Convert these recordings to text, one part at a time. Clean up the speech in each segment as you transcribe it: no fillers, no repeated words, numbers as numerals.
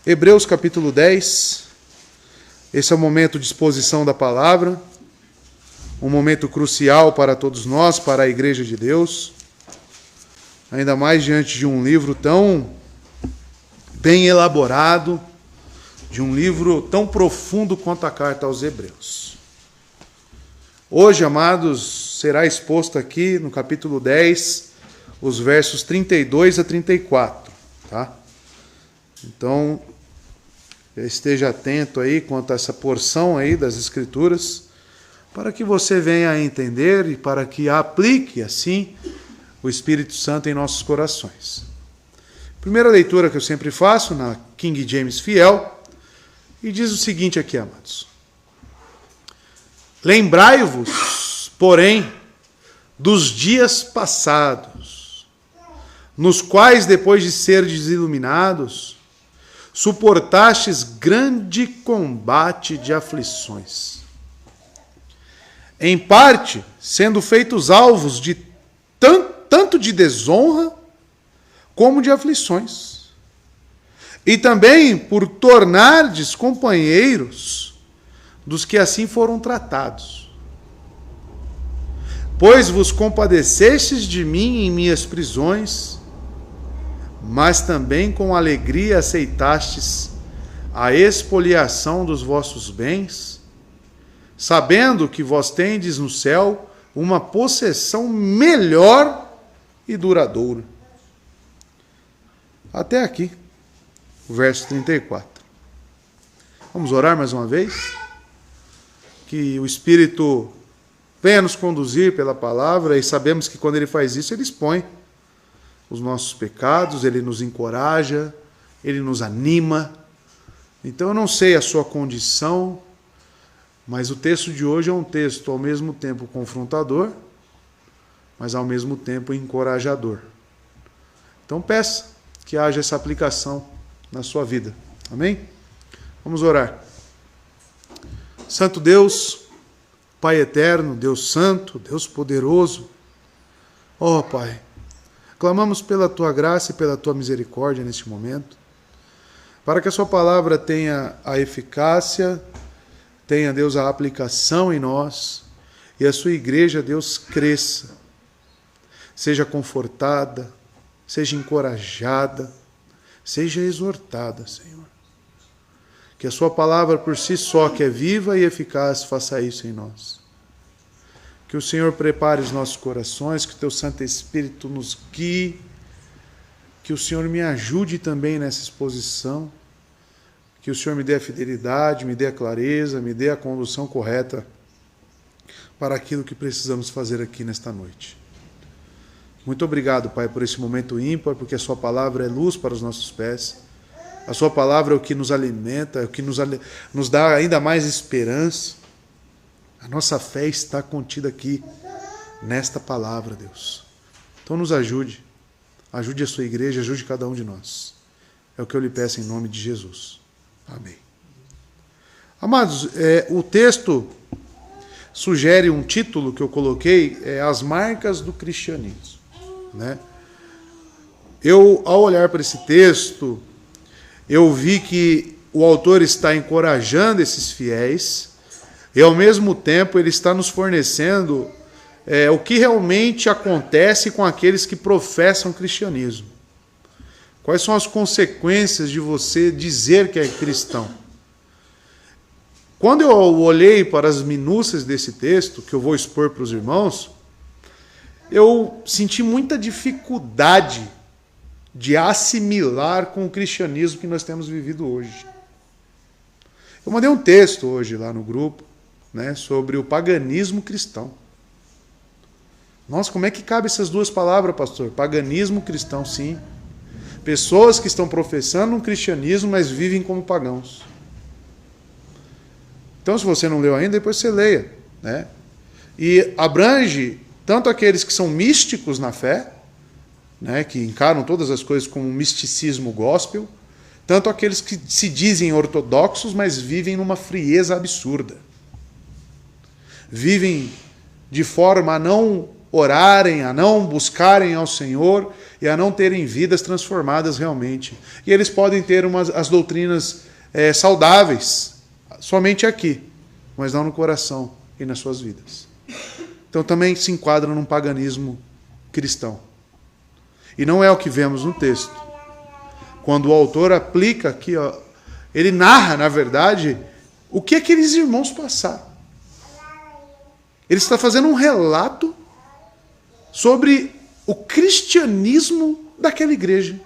Hebreus capítulo 10, esse é o momento de exposição da palavra, um momento crucial para todos nós, para a Igreja de Deus, ainda mais diante de um livro tão bem elaborado, de um livro tão profundo quanto a carta aos Hebreus. Hoje, amados, será exposto aqui no capítulo 10, os versos 32 a 34, tá? Então, esteja atento aí quanto a essa porção aí das Escrituras, para que você venha a entender e para que aplique, assim, o Espírito Santo em nossos corações. Primeira leitura que eu sempre faço, na King James Fiel, e diz o seguinte aqui, amados. Lembrai-vos, porém, dos dias passados, nos quais, depois de serdes iluminados, suportastes grande combate de aflições. Em parte, sendo feitos alvos de tanto de desonra, como de aflições. E também por tornardes companheiros dos que assim foram tratados. Pois vos compadecestes de mim em minhas prisões, mas também com alegria aceitastes a expoliação dos vossos bens, sabendo que vós tendes no céu uma possessão melhor e duradoura. Até aqui, o verso 34. Vamos orar mais uma vez? Que o Espírito venha nos conduzir pela palavra, e sabemos que quando Ele faz isso, Ele expõe os nossos pecados, Ele nos encoraja, Ele nos anima. Então eu não sei a sua condição, mas o texto de hoje é um texto ao mesmo tempo confrontador, mas ao mesmo tempo encorajador. Então peça que haja essa aplicação na sua vida. Amém? Vamos orar. Santo Deus, Pai eterno, Deus santo, Deus poderoso, ó Pai, clamamos pela Tua graça e pela Tua misericórdia neste momento, para que a Sua palavra tenha a eficácia, tenha, Deus, a aplicação em nós, e a Sua igreja, Deus, cresça, seja confortada, seja encorajada, seja exortada, Senhor. Que a Sua palavra por si só, que é viva e eficaz, faça isso em nós. Que o Senhor prepare os nossos corações, que o Teu Santo Espírito nos guie, que o Senhor me ajude também nessa exposição, que o Senhor me dê a fidelidade, me dê a clareza, me dê a condução correta para aquilo que precisamos fazer aqui nesta noite. Muito obrigado, Pai, por esse momento ímpar, porque a Sua palavra é luz para os nossos pés. A Sua palavra é o que nos alimenta, é o que nos dá ainda mais esperança. A nossa fé está contida aqui, nesta palavra, Deus. Então nos ajude. Ajude a Sua igreja, ajude cada um de nós. É o que eu lhe peço em nome de Jesus. Amém. Amados, o texto sugere um título que eu coloquei, As Marcas do Cristianismo. Né? Eu, ao olhar para esse texto, eu vi que o autor está encorajando esses fiéis e, ao mesmo tempo, ele está nos fornecendo o que realmente acontece com aqueles que professam cristianismo. Quais são as consequências de você dizer que é cristão? Quando eu olhei para as minúcias desse texto, que eu vou expor para os irmãos, eu senti muita dificuldade de assimilar com o cristianismo que nós temos vivido hoje. Eu mandei um texto hoje lá no grupo, né, sobre o paganismo cristão. Nossa, como é que cabe essas duas palavras, pastor? Paganismo cristão, sim. Pessoas que estão professando um cristianismo, mas vivem como pagãos. Então, se você não leu ainda, depois você leia. Né? E abrange tanto aqueles que são místicos na fé, né, que encaram todas as coisas como um misticismo gospel, tanto aqueles que se dizem ortodoxos, mas vivem numa frieza absurda. Vivem de forma a não orarem, a não buscarem ao Senhor e a não terem vidas transformadas realmente. E eles podem ter as doutrinas saudáveis, somente aqui, mas não no coração e nas suas vidas. Então também se enquadram num paganismo cristão. E não é o que vemos no texto. Quando o autor aplica aqui, ele narra, na verdade, o que aqueles irmãos passaram. Ele está fazendo um relato sobre o cristianismo daquela igreja.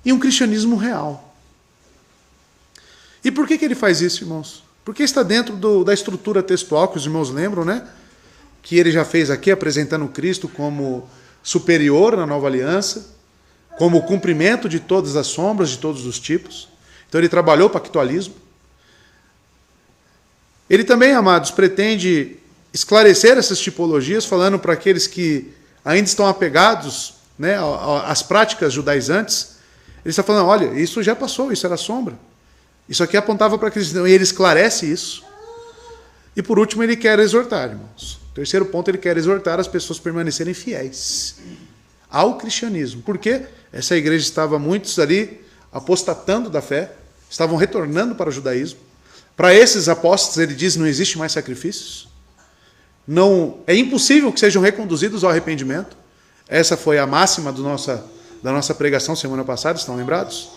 E um cristianismo real. E por que ele faz isso, irmãos? Porque está dentro da estrutura textual que os irmãos lembram, né? Que ele já fez aqui, apresentando Cristo como superior na nova aliança, como o cumprimento de todas as sombras, de todos os tipos. Então ele trabalhou o pactualismo. Ele também, amados, pretende esclarecer essas tipologias, falando para aqueles que ainda estão apegados, né, às práticas judaizantes. Ele está falando, olha, isso já passou, isso era sombra. Isso aqui apontava para Cristo. E ele esclarece isso. E por último, ele quer exortar, irmãos. Terceiro ponto, ele quer exortar as pessoas a permanecerem fiéis ao cristianismo. Porque essa igreja estava muitos ali apostatando da fé, estavam retornando para o judaísmo. Para esses apóstolos, ele diz, não existe mais sacrifícios. Não, é impossível que sejam reconduzidos ao arrependimento. Essa foi a máxima da nossa pregação semana passada, estão lembrados?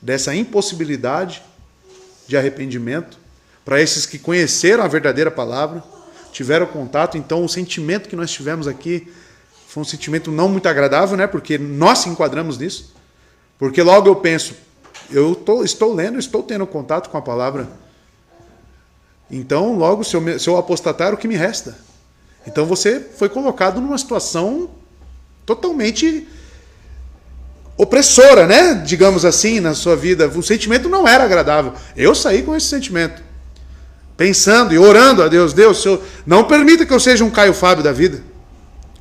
Dessa impossibilidade de arrependimento. Para esses que conheceram a verdadeira palavra, tiveram contato, então o sentimento que nós tivemos aqui foi um sentimento não muito agradável, né? Porque nós se enquadramos nisso. Porque logo eu penso, estou lendo, estou tendo contato com a palavra. Então, logo, se eu apostatar, o que me resta? Então você foi colocado numa situação totalmente opressora, né? Digamos assim, na sua vida. O sentimento não era agradável. Eu saí com esse sentimento. Pensando e orando a Deus, Senhor, não permita que eu seja um Caio Fábio da vida.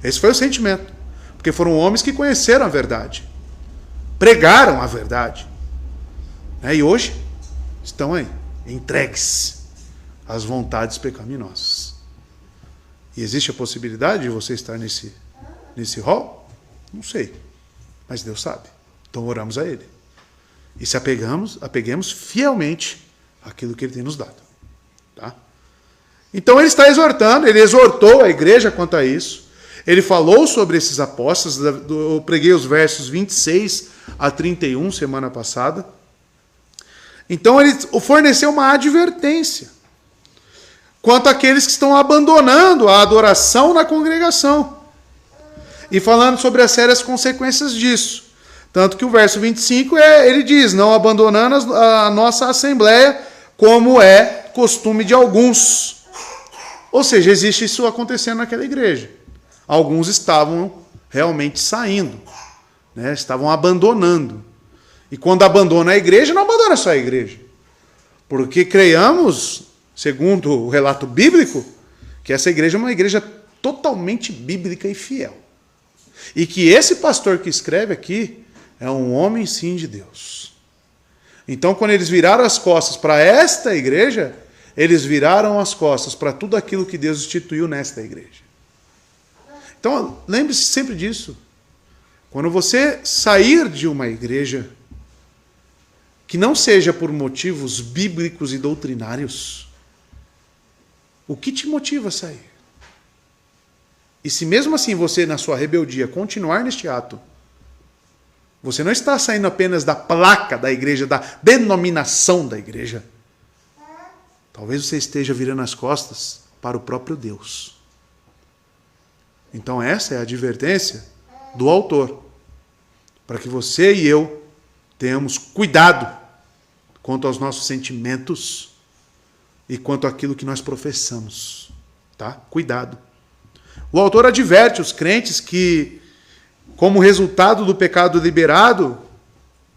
Esse foi o sentimento. Porque foram homens que conheceram a verdade. Pregaram a verdade. E hoje estão aí, entregues às vontades pecaminosas. E existe a possibilidade de você estar nesse rol? Não sei. Mas Deus sabe. Então oramos a Ele. E se apeguemos fielmente àquilo que Ele tem nos dado. Tá? Então ele está exortando, ele exortou a igreja quanto a isso. Ele falou sobre esses apóstolos, eu preguei os versos 26 a 31 semana passada. Então ele forneceu uma advertência quanto àqueles que estão abandonando a adoração na congregação. E falando sobre as sérias consequências disso. Tanto que o verso 25 ele diz, não abandonando a nossa assembleia, como é costume de alguns. Ou seja, existe isso acontecendo naquela igreja. Alguns estavam realmente saindo, né? Estavam abandonando. E quando abandona a igreja, não abandona só a igreja. Porque creiamos, segundo o relato bíblico, que essa igreja é uma igreja totalmente bíblica e fiel. E que esse pastor que escreve aqui é um homem, sim, de Deus. Então, quando eles viraram as costas para esta igreja, eles viraram as costas para tudo aquilo que Deus instituiu nesta igreja. Então, lembre-se sempre disso. Quando você sair de uma igreja, que não seja por motivos bíblicos e doutrinários, o que te motiva a sair? E se mesmo assim você, na sua rebeldia, continuar neste ato, você não está saindo apenas da placa da igreja, da denominação da igreja. Talvez você esteja virando as costas para o próprio Deus. Então essa é a advertência do autor. Para que você e eu tenhamos cuidado quanto aos nossos sentimentos e quanto àquilo que nós professamos. Tá? Cuidado. O autor adverte os crentes que, como resultado do pecado liberado,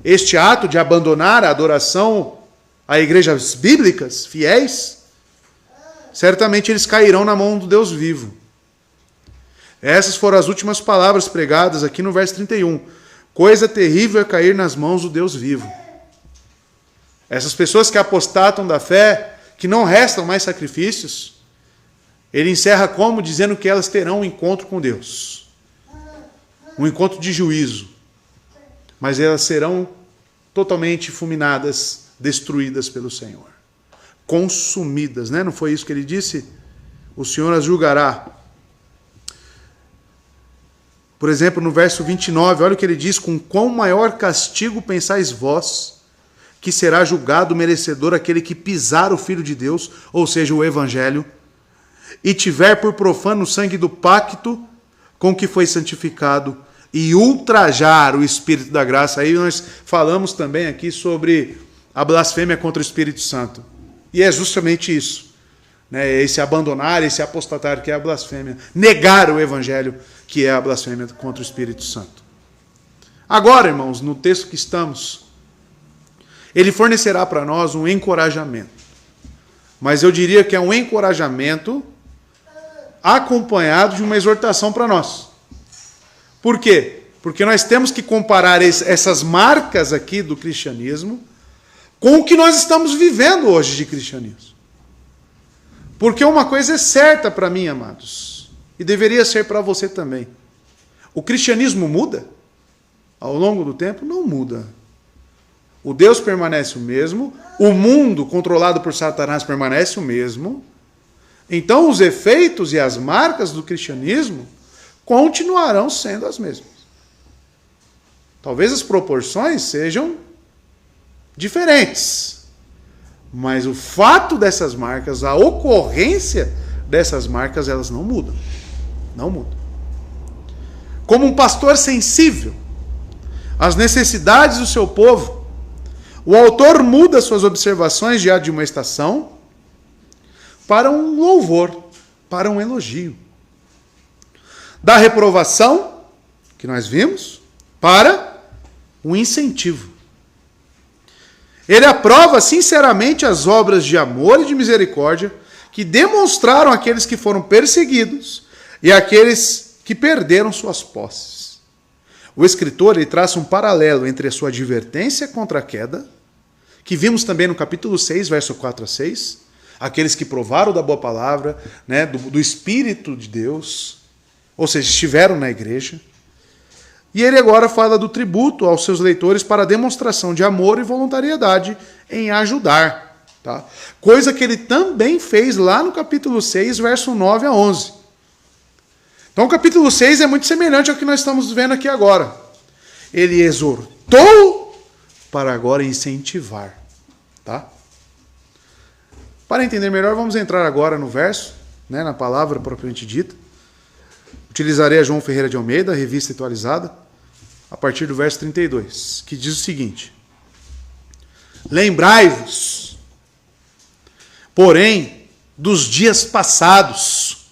este ato de abandonar a adoração a igrejas bíblicas, fiéis, certamente eles cairão na mão do Deus vivo. Essas foram as últimas palavras pregadas aqui no verso 31. Coisa terrível é cair nas mãos do Deus vivo. Essas pessoas que apostatam da fé, que não restam mais sacrifícios, Ele encerra como? Dizendo que elas terão um encontro com Deus. Um encontro de juízo. Mas elas serão totalmente fulminadas, destruídas pelo Senhor. Consumidas, né? Não foi isso que ele disse? O Senhor as julgará. Por exemplo, no verso 29, olha o que ele diz: com quão maior castigo pensais vós, que será julgado merecedor aquele que pisar o Filho de Deus, ou seja, o Evangelho, e tiver por profano o sangue do pacto com que foi santificado, e ultrajar o Espírito da graça. Aí nós falamos também aqui sobre a blasfêmia contra o Espírito Santo. E é justamente isso. Né? Esse abandonar, esse apostatar, que é a blasfêmia. Negar o Evangelho, que é a blasfêmia contra o Espírito Santo. Agora, irmãos, no texto que estamos, ele fornecerá para nós um encorajamento. Mas eu diria que é um encorajamento acompanhado de uma exortação para nós. Por quê? Porque nós temos que comparar essas marcas aqui do cristianismo com o que nós estamos vivendo hoje de cristianismo. Porque uma coisa é certa para mim, amados, e deveria ser para você também. O cristianismo muda ao longo do tempo? Não muda. O Deus permanece o mesmo, o mundo controlado por Satanás permanece o mesmo. Então os efeitos e as marcas do cristianismo continuarão sendo as mesmas. Talvez as proporções sejam diferentes, mas o fato dessas marcas, a ocorrência dessas marcas, elas não mudam. Não mudam. Como um pastor sensível às necessidades do seu povo, o autor muda suas observações de admoestação para um louvor, para um elogio. Da reprovação, que nós vimos, para um incentivo. Ele aprova sinceramente as obras de amor e de misericórdia que demonstraram aqueles que foram perseguidos e aqueles que perderam suas posses. O escritor ele traça um paralelo entre a sua advertência contra a queda, que vimos também no capítulo 6, verso 4 a 6, aqueles que provaram da boa palavra, né, do Espírito de Deus, ou seja, estiveram na igreja. E ele agora fala do tributo aos seus leitores para demonstração de amor e voluntariedade em ajudar. Tá? Coisa que ele também fez lá no capítulo 6, verso 9 a 11. Então o capítulo 6 é muito semelhante ao que nós estamos vendo aqui agora. Ele exortou para agora incentivar. Tá? Para entender melhor, vamos entrar agora no verso, né, na palavra propriamente dita. Utilizarei a João Ferreira de Almeida, revista atualizada, a partir do verso 32, que diz o seguinte: lembrai-vos, porém, dos dias passados,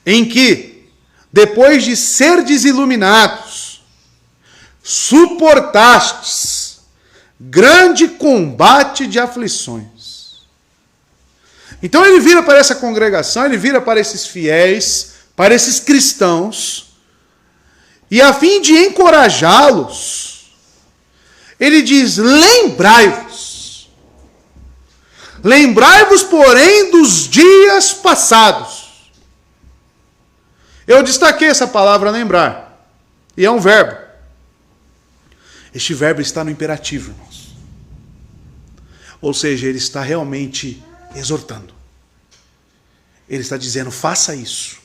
em que, depois de serdes iluminados, suportastes grande combate de aflições. Então ele vira para essa congregação, ele vira para esses fiéis, para esses cristãos, e a fim de encorajá-los, ele diz: lembrai-vos. Lembrai-vos, porém, dos dias passados. Eu destaquei essa palavra lembrar, e é um verbo. Este verbo está no imperativo, irmãos. Ou seja, ele está realmente exortando. Ele está dizendo: faça isso.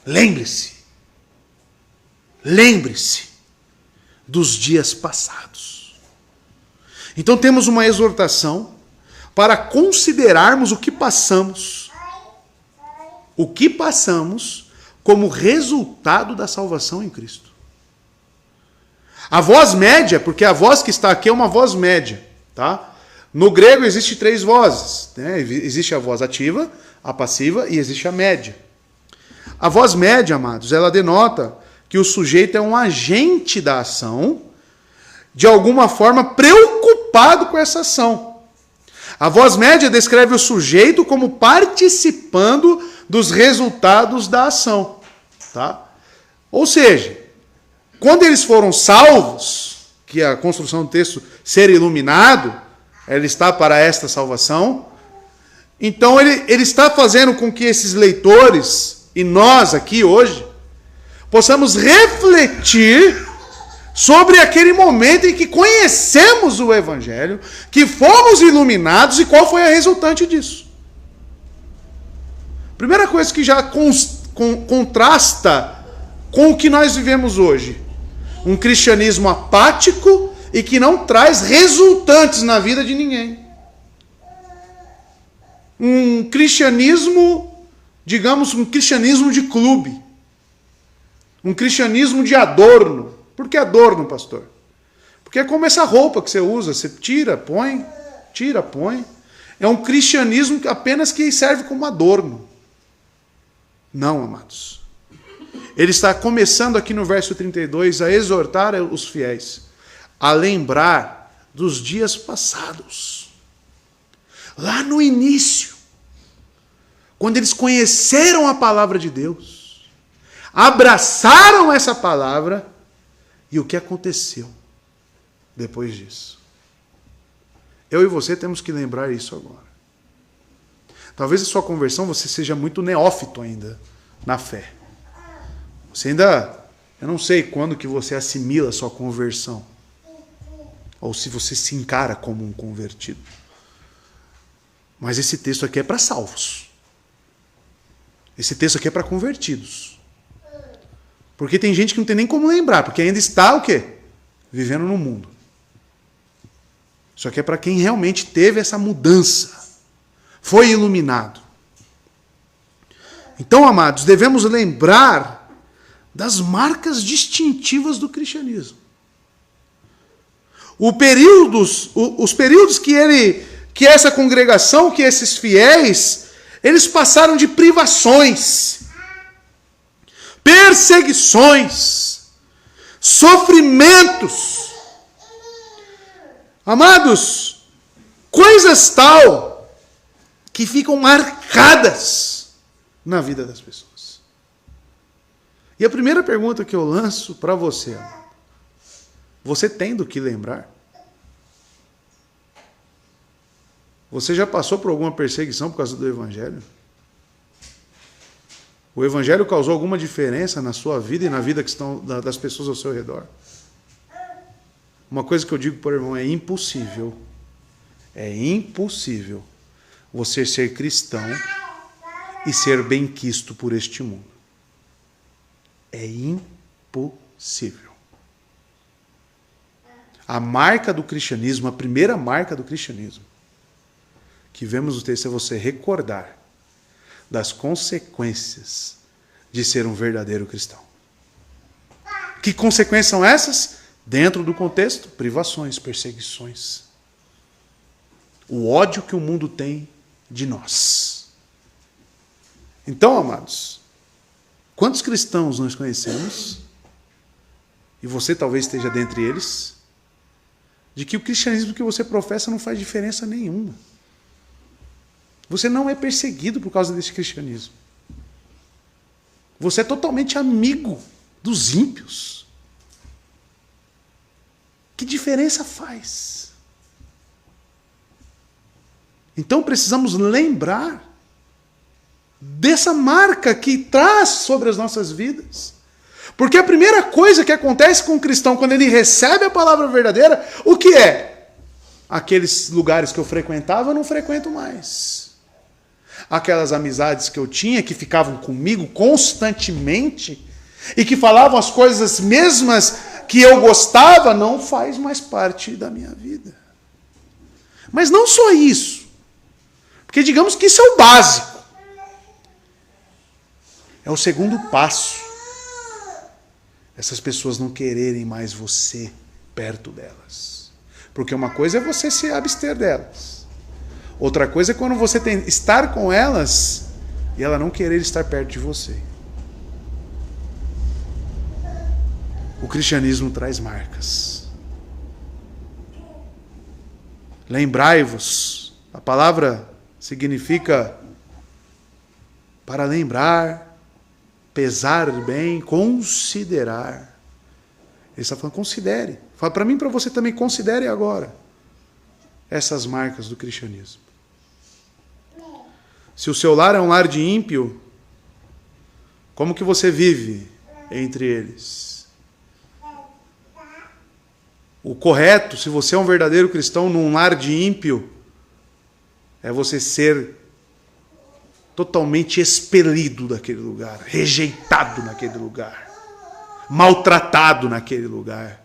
Lembre-se. Lembre-se dos dias passados. Então temos uma exortação para considerarmos o que passamos. O que passamos como resultado da salvação em Cristo. A voz média, porque a voz que está aqui é uma voz média, tá? No grego existe 3 vozes, né? Existe a voz ativa, a passiva e existe a média. A voz média, amados, ela denota que o sujeito é um agente da ação, de alguma forma preocupado com essa ação. A voz média descreve o sujeito como participando dos resultados da ação. Tá? Ou seja, quando eles foram salvos, que a construção do texto ser iluminado, ela está para esta salvação, Então ele está fazendo com que esses leitores, e nós aqui hoje, possamos refletir sobre aquele momento em que conhecemos o Evangelho, que fomos iluminados e qual foi a resultante disso. Primeira coisa que já contrasta com o que nós vivemos hoje. Um cristianismo apático e que não traz resultantes na vida de ninguém. Um cristianismo, digamos, um cristianismo de clube. Um cristianismo de adorno. Por que adorno, pastor? Porque é como essa roupa que você usa, você tira, põe, tira, põe. É um cristianismo apenas que serve como adorno. Não, amados. Ele está começando aqui no verso 32 a exortar os fiéis a lembrar dos dias passados. Lá no início, quando eles conheceram a palavra de Deus, abraçaram essa palavra, e o que aconteceu depois disso? Eu e você temos que lembrar isso agora. Talvez a sua conversão você seja muito neófito ainda na fé. Você ainda, eu não sei quando que você assimila a sua conversão. Ou se você se encara como um convertido. Mas esse texto aqui é para salvos. Esse texto aqui é para convertidos. Porque tem gente que não tem nem como lembrar, porque ainda está o quê? Vivendo no mundo. Isso aqui é para quem realmente teve essa mudança. Foi iluminado. Então, amados, devemos lembrar das marcas distintivas do cristianismo. Os períodos que essa congregação, que esses fiéis, eles passaram de privações, perseguições, sofrimentos. Amados, coisas tal que ficam marcadas na vida das pessoas. E a primeira pergunta que eu lanço para você, você tem do que lembrar? Você já passou por alguma perseguição por causa do Evangelho? O Evangelho causou alguma diferença na sua vida e na vida das pessoas ao seu redor? Uma coisa que eu digo para o irmão, é impossível você ser cristão e ser benquisto por este mundo. É impossível. A marca do cristianismo, a primeira marca do cristianismo, que vemos no texto, é você recordar das consequências de ser um verdadeiro cristão. Que consequências são essas? Dentro do contexto, privações, perseguições. O ódio que o mundo tem de nós. Então, amados, quantos cristãos nós conhecemos, e você talvez esteja dentre eles, de que o cristianismo que você professa não faz diferença nenhuma. Você não é perseguido por causa desse cristianismo. Você é totalmente amigo dos ímpios. Que diferença faz? Então precisamos lembrar dessa marca que traz sobre as nossas vidas. Porque a primeira coisa que acontece com o cristão quando ele recebe a palavra verdadeira, o que é? Aqueles lugares que eu frequentava, eu não frequento mais. Aquelas amizades que eu tinha, que ficavam comigo constantemente, e que falavam as coisas mesmas que eu gostava, não faz mais parte da minha vida. Mas não só isso. Porque digamos que isso é o básico. É o segundo passo. Essas pessoas não quererem mais você perto delas. Porque uma coisa é você se abster delas. Outra coisa é quando você tem estar com elas e ela não querer estar perto de você. O cristianismo traz marcas. Lembrai-vos. A palavra significa para lembrar, pesar bem, considerar. Ele está falando, considere. Fala para mim e para você também, considere agora essas marcas do cristianismo. Se o seu lar é um lar de ímpio, como que você vive entre eles? O correto, se você é um verdadeiro cristão num lar de ímpio, é você ser totalmente expelido daquele lugar, rejeitado naquele lugar, maltratado naquele lugar.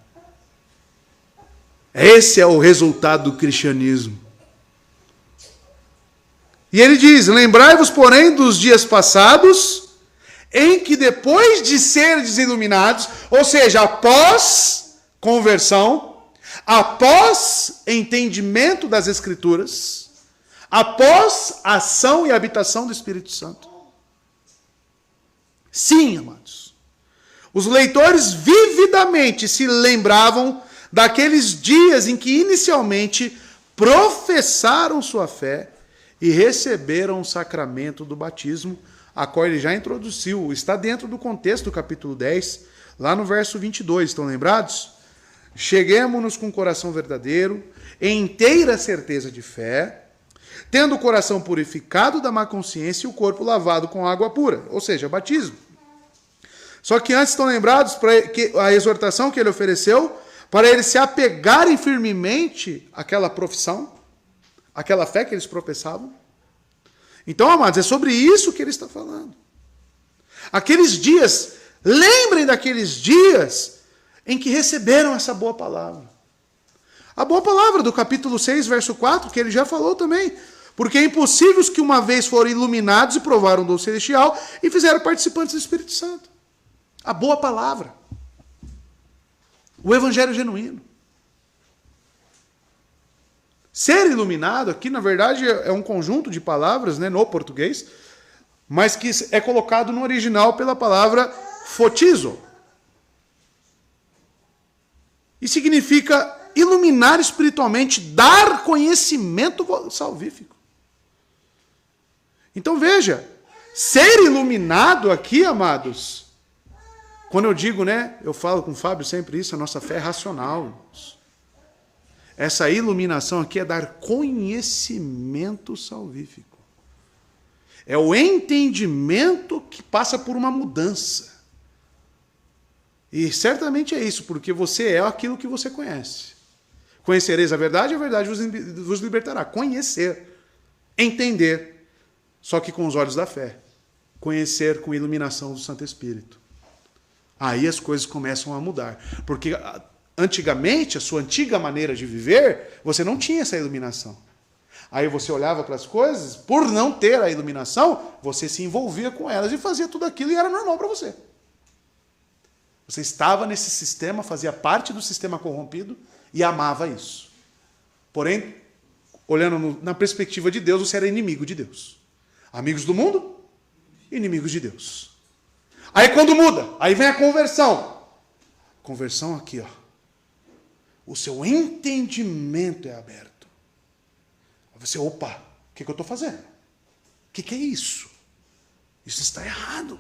Esse é o resultado do cristianismo. E ele diz: lembrai-vos, porém, dos dias passados, em que depois de serdes iluminados, ou seja, após conversão, após entendimento das Escrituras, após a ação e habitação do Espírito Santo. Sim, amados. Os leitores vividamente se lembravam daqueles dias em que inicialmente professaram sua fé e receberam o sacramento do batismo, a qual ele já introduziu. Está dentro do contexto do capítulo 10, lá no verso 22. Estão lembrados? Cheguemo-nos com o coração verdadeiro, em inteira certeza de fé, tendo o coração purificado da má consciência e o corpo lavado com água pura, ou seja, batismo. Só que antes estão lembrados a exortação que ele ofereceu para eles se apegarem firmemente àquela profissão, àquela fé que eles professavam. Então, amados, é sobre isso que ele está falando. Aqueles dias, lembrem daqueles dias em que receberam essa boa palavra. A boa palavra do capítulo 6, verso 4, que ele já falou também. Porque é impossível os que uma vez foram iluminados e provaram o dom celestial e fizeram participantes do Espírito Santo. A boa palavra. O evangelho genuíno. Ser iluminado aqui, na verdade, é um conjunto de palavras, né, no português, mas que é colocado no original pela palavra fotizo. E significa iluminar espiritualmente, dar conhecimento salvífico. Então veja, ser iluminado aqui, amados, quando eu digo, né, eu falo com o Fábio sempre isso, a nossa fé é racional. Essa iluminação aqui é dar conhecimento salvífico. É o entendimento que passa por uma mudança. E certamente é isso, porque você é aquilo que você conhece. Conhecereis a verdade vos libertará. Conhecer, entender, só que com os olhos da fé. Conhecer com iluminação do Santo Espírito. Aí as coisas começam a mudar. Porque antigamente, a sua antiga maneira de viver, você não tinha essa iluminação. Aí você olhava para as coisas, por não ter a iluminação, você se envolvia com elas e fazia tudo aquilo e era normal para você. Você estava nesse sistema, fazia parte do sistema corrompido e amava isso. Porém, olhando na perspectiva de Deus, você era inimigo de Deus. Amigos do mundo, inimigos de Deus. Aí quando muda, aí vem a conversão. Conversão aqui, ó. O seu entendimento é aberto. Você, opa, o que eu estou fazendo? O que é isso? Isso está errado.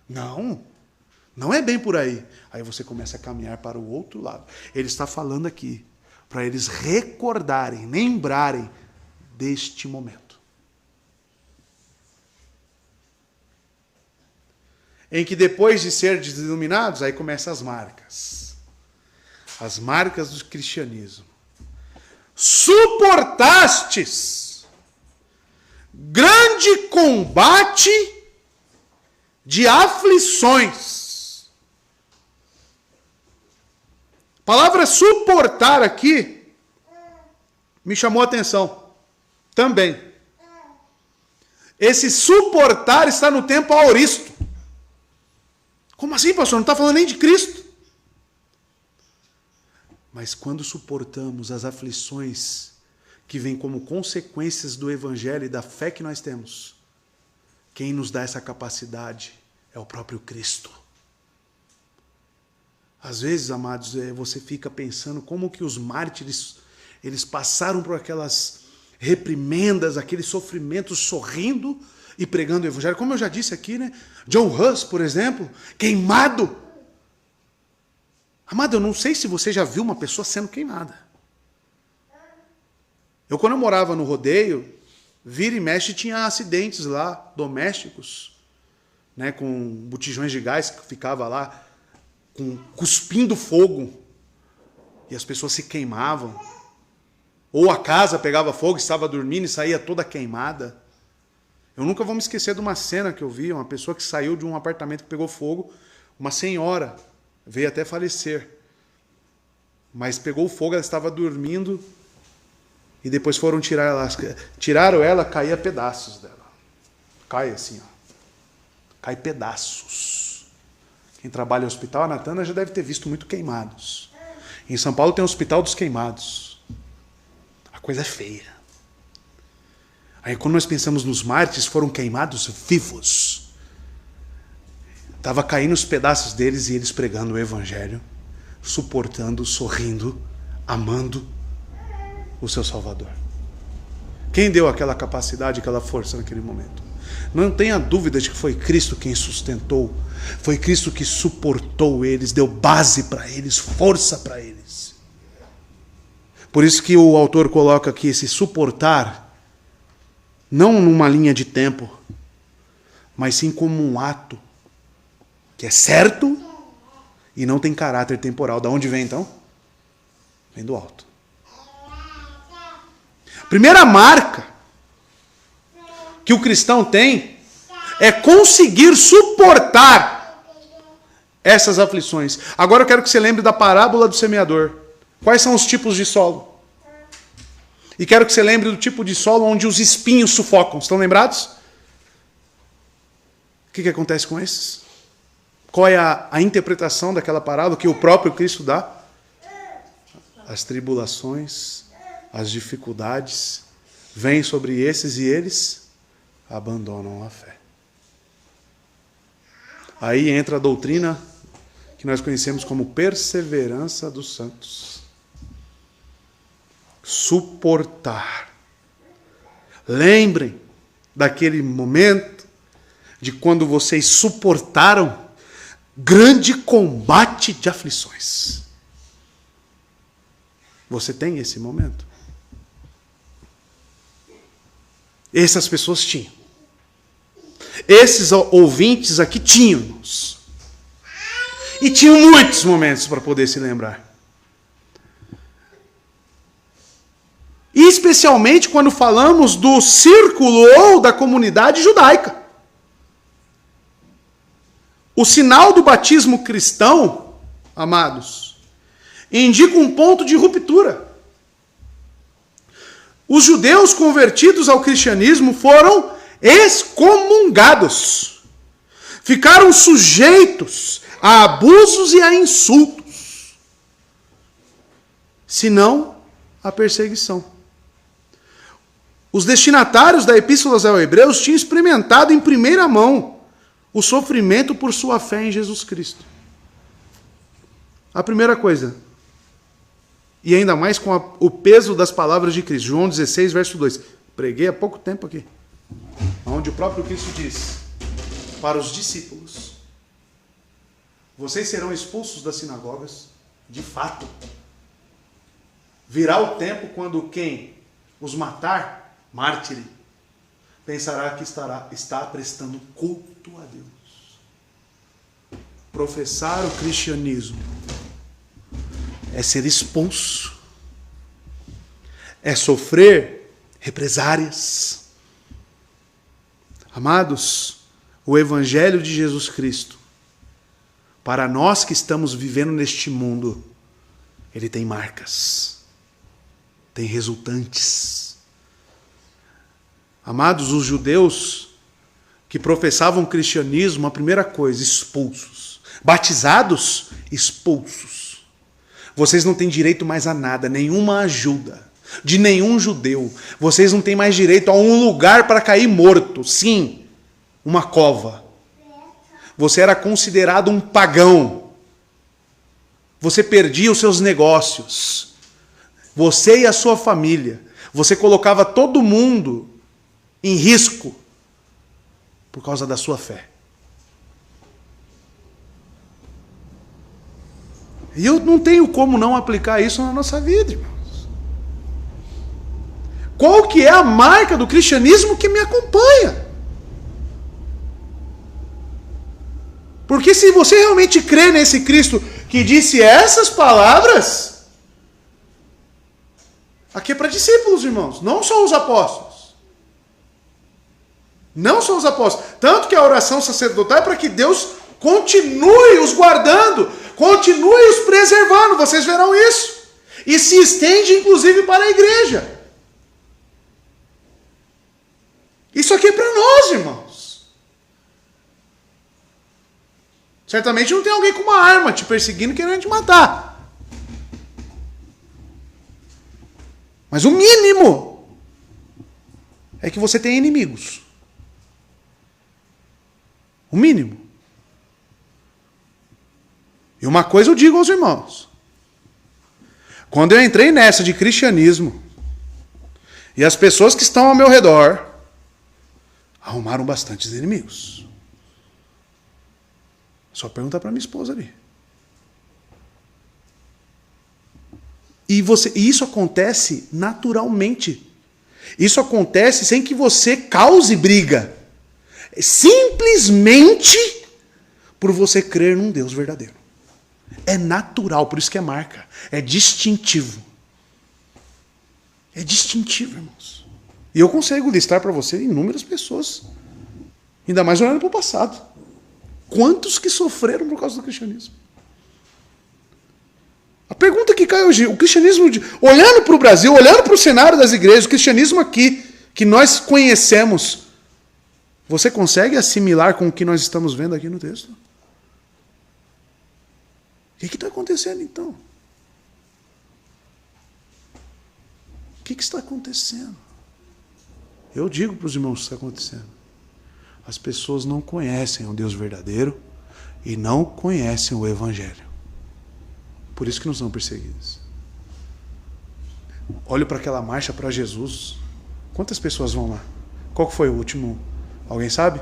Não é bem por aí. Aí você começa a caminhar para o outro lado. Ele está falando aqui para eles recordarem, lembrarem deste momento. Em que depois de ser iluminados, aí começam as marcas. As marcas do cristianismo. Suportastes grande combate de aflições. A palavra suportar aqui me chamou a atenção também. Esse suportar está no tempo aoristo. Como assim, pastor? Não está falando nem de Cristo. Mas quando suportamos as aflições que vêm como consequências do Evangelho e da fé que nós temos, quem nos dá essa capacidade é o próprio Cristo. Às vezes, amados, você fica pensando como que os mártires, eles passaram por aquelas reprimendas, aqueles sofrimentos, sorrindo e pregando o Evangelho. Como eu já disse aqui, né? John Hus, por exemplo, queimado. Amado, eu não sei se você já viu uma pessoa sendo queimada. Quando eu morava no rodeio, Vira e mexe tinha acidentes lá, domésticos, né, com botijões de gás que ficava lá, cuspindo fogo, e as pessoas se queimavam. Ou a casa pegava fogo, estava dormindo e saía toda queimada. Eu nunca vou me esquecer de uma cena que eu vi, uma pessoa que saiu de um apartamento que pegou fogo, uma senhora, veio até falecer. Mas pegou fogo, ela estava dormindo, e depois foram tirar ela. Tiraram ela, caía pedaços dela. Cai assim, ó. Cai pedaços. Quem trabalha no hospital, a Natana já deve ter visto muito queimados. Em São Paulo tem o Hospital dos Queimados. A coisa é feia. Aí quando nós pensamos nos mártires, foram queimados vivos. Estava caindo os pedaços deles e eles pregando o Evangelho, suportando, sorrindo, amando o seu Salvador. Quem deu aquela capacidade, aquela força naquele momento? Não tenha dúvida de que foi Cristo quem sustentou, foi Cristo que suportou eles, deu base para eles, força para eles. Por isso que o autor coloca aqui esse suportar, não numa linha de tempo, mas sim como um ato que é certo e não tem caráter temporal. Da onde vem então? Vem do alto. A primeira marca que o cristão tem é conseguir suportar essas aflições. Agora eu quero que você lembre da parábola do semeador. Quais são os tipos de solo? E quero que você lembre do tipo de solo onde os espinhos sufocam. Estão lembrados? O que acontece com esses? Qual é a interpretação daquela parábola que o próprio Cristo dá? As tribulações, as dificuldades vêm sobre esses e eles abandonam a fé. Aí entra a doutrina que nós conhecemos como perseverança dos santos. Suportar. Lembrem daquele momento de quando vocês suportaram grande combate de aflições. Você tem esse momento? Essas pessoas tinham. Esses ouvintes aqui tinham. E tinham muitos momentos para poder se lembrar. E especialmente quando falamos do círculo ou da comunidade judaica. O sinal do batismo cristão, amados, indica um ponto de ruptura. Os judeus convertidos ao cristianismo foram excomungados. Ficaram sujeitos a abusos e a insultos, se não a perseguição. Os destinatários da Epístola aos Hebreus tinham experimentado em primeira mão o sofrimento por sua fé em Jesus Cristo. A primeira coisa, e ainda mais com o peso das palavras de Cristo, João 16, verso 2. Preguei há pouco tempo aqui, onde o próprio Cristo diz para os discípulos: vocês serão expulsos das sinagogas, de fato. Virá o tempo quando quem os matar, mártire, pensará que está prestando culto a Deus. Professar o cristianismo é ser expulso, é sofrer represárias. Amados, o Evangelho de Jesus Cristo, para nós que estamos vivendo neste mundo, ele tem marcas, tem resultantes. Amados, os judeus que professavam o cristianismo, a primeira coisa, expulsos. Batizados, expulsos. Vocês não têm direito mais a nada, nenhuma ajuda de nenhum judeu. Vocês não têm mais direito a um lugar para cair morto. Sim, uma cova. Você era considerado um pagão. Você perdia os seus negócios. Você e a sua família. Você colocava todo mundo em risco por causa da sua fé. E eu não tenho como não aplicar isso na nossa vida, irmãos. qual que é a marca do cristianismo que me acompanha. Porque se você realmente crê nesse Cristo que disse essas palavras, aqui é para discípulos, irmãos, não só os apóstolos. Não só os apóstolos. Tanto que a oração sacerdotal é para que Deus continue os guardando, continue os preservando. Vocês verão isso. E se estende, inclusive, para a igreja. Isso aqui é para nós, irmãos. Certamente não tem alguém com uma arma te perseguindo, querendo te matar. Mas o mínimo é que você tenha inimigos. O mínimo. E uma coisa eu digo aos irmãos. Quando eu entrei nessa de cristianismo, e as pessoas que estão ao meu redor arrumaram bastantes inimigos. Só pergunta para minha esposa ali. E isso acontece naturalmente. Isso acontece sem que você cause briga. Simplesmente por você crer num Deus verdadeiro. É natural, por isso que é marca. É distintivo. É distintivo, irmãos. E eu consigo listar para você inúmeras pessoas. Ainda mais olhando para o passado. Quantos que sofreram por causa do cristianismo? A pergunta que cai hoje, o cristianismo, olhando para o Brasil, olhando para o cenário das igrejas, o cristianismo aqui, que nós conhecemos, você consegue assimilar com o que nós estamos vendo aqui no texto? O que está acontecendo então? O que está acontecendo? Eu digo para os irmãos o que está acontecendo. As pessoas não conhecem o Deus verdadeiro e não conhecem o Evangelho. Por isso que não são perseguidos. Olho para aquela marcha para Jesus. Quantas pessoas vão lá? Qual que foi o último? Alguém sabe?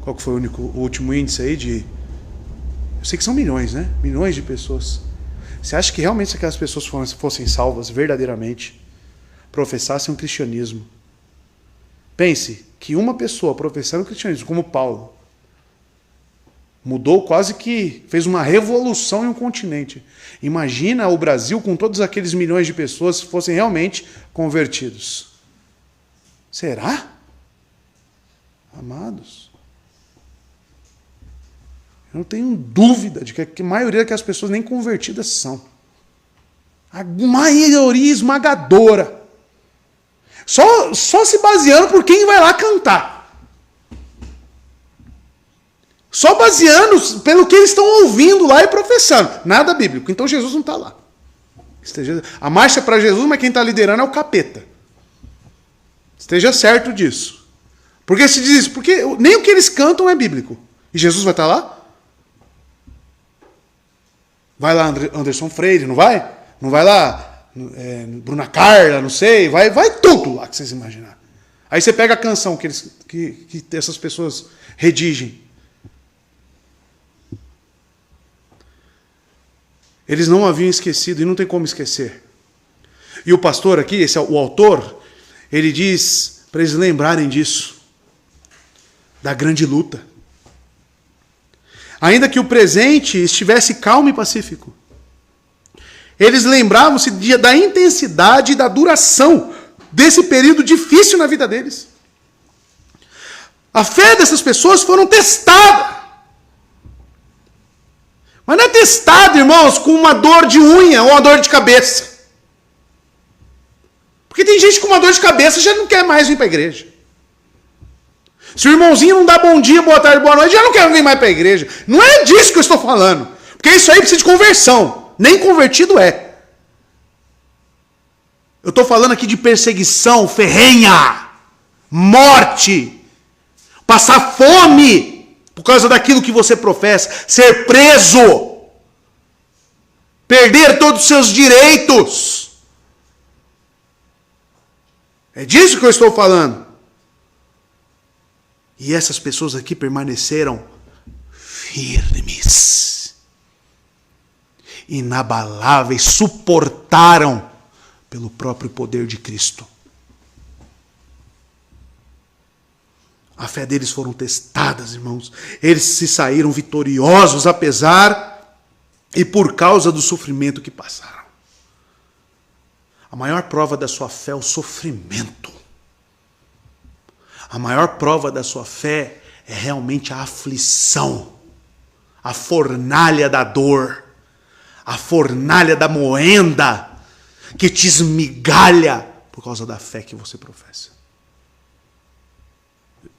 Qual que foi o último índice aí de... Eu sei que são milhões, né? Milhões de pessoas. Você acha que realmente se aquelas pessoas fossem salvas verdadeiramente, professassem o cristianismo? Pense que uma pessoa professando o cristianismo, como Paulo, mudou quase que, fez uma revolução em um continente. Imagina o Brasil com todos aqueles milhões de pessoas que fossem realmente convertidos. Será? Amados, eu não tenho dúvida de que a maioria daquelas pessoas nem convertidas são. A maioria esmagadora. Só se baseando por quem vai lá cantar. Só baseando pelo que eles estão ouvindo lá e professando. Nada bíblico. Então Jesus não está lá. A marcha para Jesus, mas quem está liderando é o capeta. Esteja certo disso. Porque se diz, porque nem o que eles cantam é bíblico. E Jesus vai estar lá? Vai lá Anderson Freire, não vai? Não vai lá Bruna Carla, não sei. Vai tudo lá que vocês imaginarem. Aí você pega a canção que essas pessoas redigem. Eles não haviam esquecido e não tem como esquecer. E o pastor aqui, esse é o autor, ele diz para eles lembrarem disso. Da grande luta. Ainda que o presente estivesse calmo e pacífico, eles lembravam-se da intensidade e da duração desse período difícil na vida deles. A fé dessas pessoas foram testada. Mas não é testada, irmãos, com uma dor de unha ou uma dor de cabeça. Porque tem gente com uma dor de cabeça e já não quer mais vir para a igreja. Se o irmãozinho não dá bom dia, boa tarde, boa noite, já não quero vir mais para a igreja. Não é disso que eu estou falando. Porque isso aí precisa de conversão. Nem convertido é. Eu estou falando aqui de perseguição ferrenha. Morte. Passar fome por causa daquilo que você professa. Ser preso. Perder todos os seus direitos. É disso que eu estou falando. E essas pessoas aqui permaneceram firmes, inabaláveis, suportaram pelo próprio poder de Cristo. A fé deles foram testadas, irmãos. Eles se saíram vitoriosos, apesar e por causa do sofrimento que passaram. A maior prova da sua fé é o sofrimento. A maior prova da sua fé é realmente a aflição, a fornalha da dor, a fornalha da moenda que te esmigalha por causa da fé que você professa.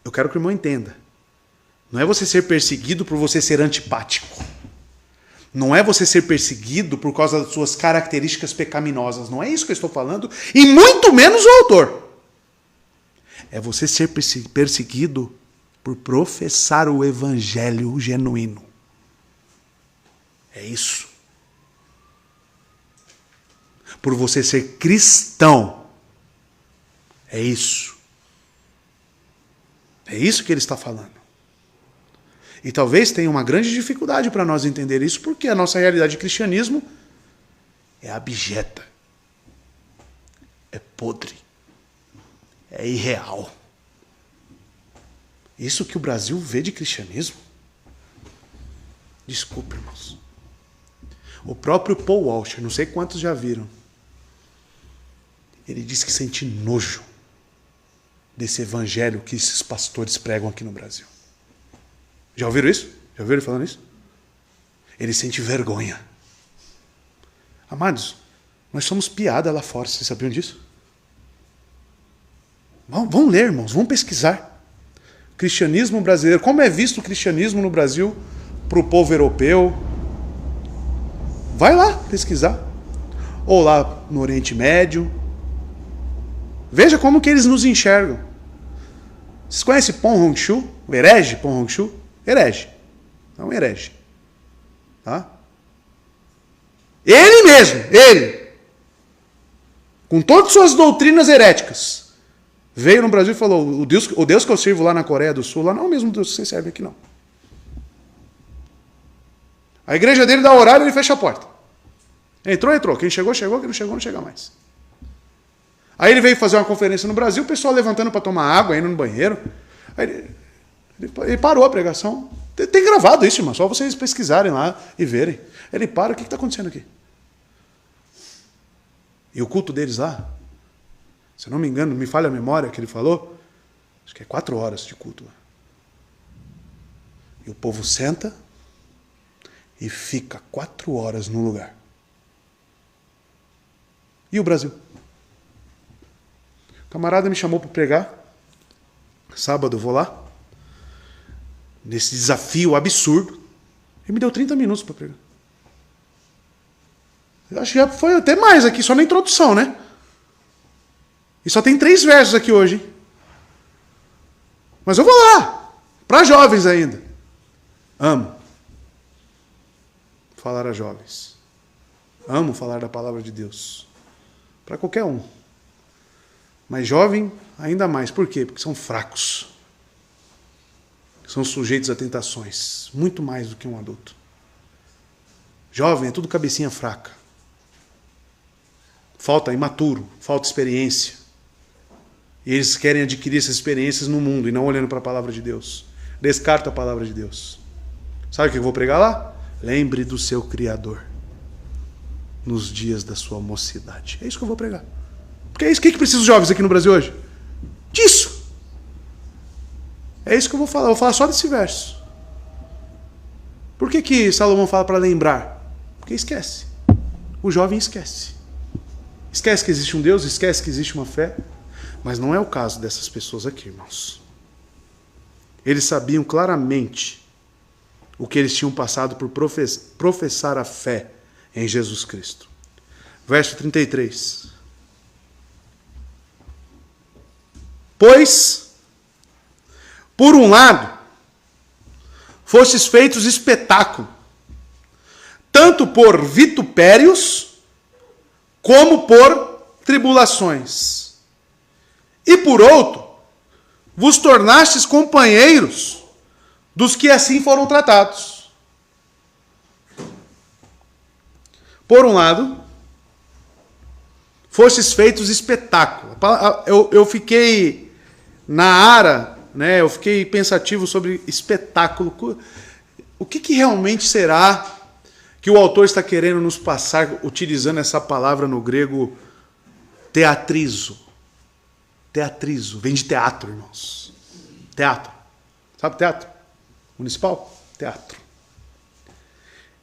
Eu quero que o irmão entenda. Não é você ser perseguido por você ser antipático. Não é você ser perseguido por causa das suas características pecaminosas. Não é isso que eu estou falando. E muito menos o autor. É você ser perseguido por professar o evangelho genuíno. É isso. Por você ser cristão. É isso. É isso que ele está falando. E talvez tenha uma grande dificuldade para nós entender isso, porque a nossa realidade de cristianismo é abjeta, é podre, é irreal. Isso que o Brasil vê de cristianismo? Desculpe, irmãos. O próprio Paul Washer, não sei quantos já viram, ele disse que sente nojo desse evangelho que esses pastores pregam aqui no Brasil. Já ouviram isso? Já ouviram ele falando isso? Ele sente vergonha. Amados, nós somos piada lá fora, vocês sabiam disso? Vão ler, irmãos, vão pesquisar. Cristianismo brasileiro, como é visto o cristianismo no Brasil para o povo europeu? Vai lá pesquisar. Ou lá no Oriente Médio. Veja como que eles nos enxergam. Vocês conhecem Pon Hong-Shu? O herege Pon Hong-Shu? Herege. Não herege. Tá? Ele mesmo, ele, com todas as suas doutrinas heréticas, veio no Brasil e falou, o Deus que eu sirvo lá na Coreia do Sul, lá não é o mesmo Deus que você serve aqui, não. A igreja dele dá horário e ele fecha a porta. Entrou. Quem chegou, quem não chegou, não chega mais. Aí ele veio fazer uma conferência no Brasil, o pessoal levantando para tomar água, indo no banheiro. Aí ele parou a pregação. Tem gravado isso, irmão, só vocês pesquisarem lá e verem. Ele para, o que está acontecendo aqui? E o culto deles lá, se eu não me engano, não me falha a memória que ele falou, acho que é 4 horas de culto. E o povo senta e fica 4 horas no lugar. E o Brasil? O camarada me chamou para pregar. Sábado eu vou lá. Nesse desafio absurdo. Ele me deu 30 minutos para pregar. Eu acho que já foi até mais aqui, só na introdução, né? E só tem 3 versos aqui hoje. Hein? Mas eu vou lá. Para jovens ainda. Amo falar a jovens. Amo falar da palavra de Deus. Para qualquer um. Mas jovem, ainda mais. Por quê? Porque são fracos. São sujeitos a tentações. Muito mais do que um adulto. Jovem é tudo cabecinha fraca. Falta imaturo, falta experiência. E eles querem adquirir essas experiências no mundo e não olhando para a palavra de Deus. Descarta a palavra de Deus. Sabe o que eu vou pregar lá? Lembre do seu Criador nos dias da sua mocidade. É isso que eu vou pregar. Porque é isso. O que precisam os jovens aqui no Brasil hoje? Disso. É isso que eu vou falar. Eu vou falar só desse verso. Por que Salomão fala para lembrar? Porque esquece. O jovem esquece. Esquece que existe um Deus, esquece que existe uma fé. Mas não é o caso dessas pessoas aqui, irmãos. Eles sabiam claramente o que eles tinham passado por professar a fé em Jesus Cristo. Verso 33. Pois, por um lado, fostes feitos espetáculo, tanto por vitupérios, como por tribulações. E por outro, vos tornastes companheiros dos que assim foram tratados. Por um lado, fostes feitos espetáculo. Eu fiquei na ara né, eu fiquei pensativo sobre espetáculo. O que realmente será que o autor está querendo nos passar utilizando essa palavra no grego teatrizo? Teatrizo, vem de teatro, irmãos. Teatro. Sabe teatro? Municipal? Teatro.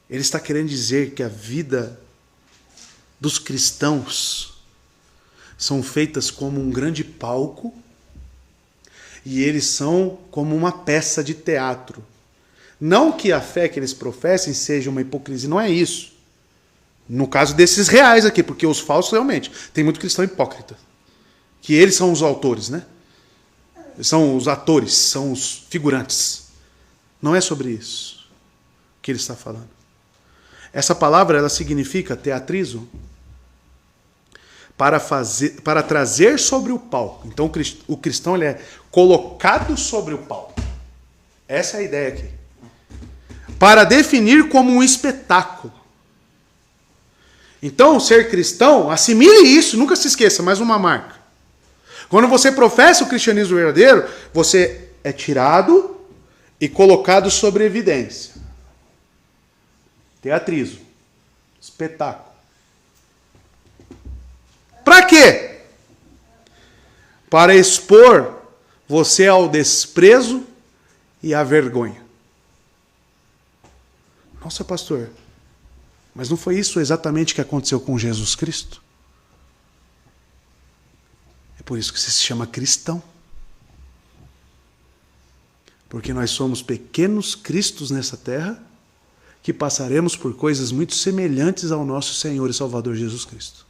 Ele está querendo dizer que a vida dos cristãos são feitas como um grande palco e eles são como uma peça de teatro. Não que a fé que eles professem seja uma hipocrisia, não é isso. No caso desses reais aqui, porque os falsos realmente, tem muito cristão hipócrita. Que eles são os autores, né? São os atores, são os figurantes. Não é sobre isso que ele está falando. Essa palavra, ela significa teatrizo, para trazer sobre o palco. Então o cristão ele é colocado sobre o palco. Essa é a ideia aqui. Para definir como um espetáculo. Então, ser cristão, assimile isso, nunca se esqueça, mais uma marca. Quando você professa o cristianismo verdadeiro, você é tirado e colocado sobre evidência. Teatrizo. Espetáculo. Para quê? Para expor você ao desprezo e à vergonha. Nossa, pastor, mas não foi isso exatamente que aconteceu com Jesus Cristo? É por isso que você se chama cristão. Porque nós somos pequenos cristos nessa terra que passaremos por coisas muito semelhantes ao nosso Senhor e Salvador Jesus Cristo.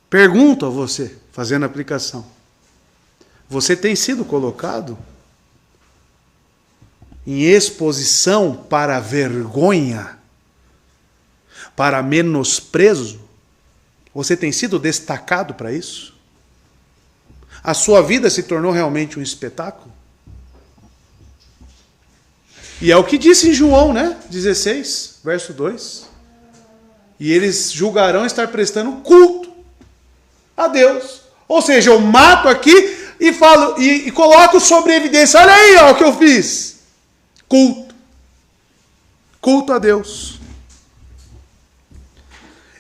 Pergunto a você, fazendo a aplicação. Você tem sido colocado em exposição para vergonha, para menosprezo? Você tem sido destacado para isso? A sua vida se tornou realmente um espetáculo? E é o que disse em João, né? 16, verso 2. E eles julgarão estar prestando culto a Deus. Ou seja, eu mato aqui e falo e coloco sobre evidência. Olha aí, ó, o que eu fiz. Culto. Culto a Deus.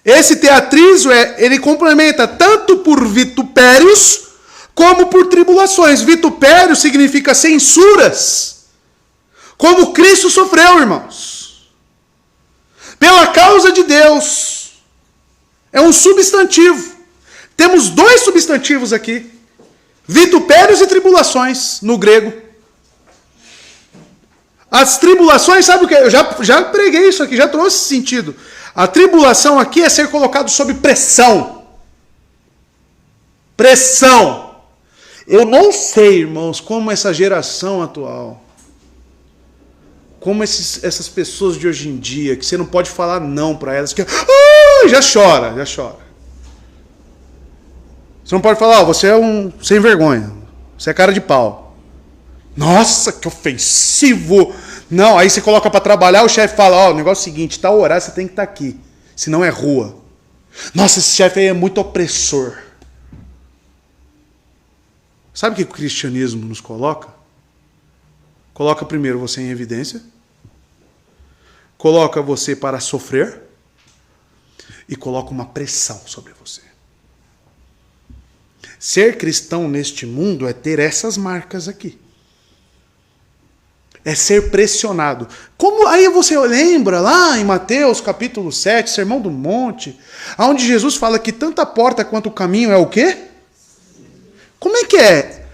Esse teatrizo, ele complementa tanto por vitupérios como por tribulações. Vitupério significa censuras. Como Cristo sofreu, irmãos. Pela causa de Deus. É um substantivo. Temos dois substantivos aqui. Vitupérios e tribulações, no grego. As tribulações, sabe o que? Eu já preguei isso aqui, já trouxe esse sentido. A tribulação aqui é ser colocado sob pressão. Pressão. Eu não sei, irmãos, como essa geração atual, como essas pessoas de hoje em dia, que você não pode falar não para elas, que já chora. Você não pode falar, você é um sem vergonha, você é cara de pau. Nossa, que ofensivo. Não, aí você coloca para trabalhar, o chefe fala, o negócio é o seguinte, tal horário você tem que estar aqui, senão é rua. Nossa, esse chefe aí é muito opressor. Sabe o que o cristianismo nos coloca? Coloca primeiro você em evidência, coloca você para sofrer e coloca uma pressão sobre você. Ser cristão neste mundo é ter essas marcas aqui. É ser pressionado. Como aí você lembra lá em Mateus capítulo 7, Sermão do Monte, onde Jesus fala que tanto a porta quanto o caminho é o quê? Como é que é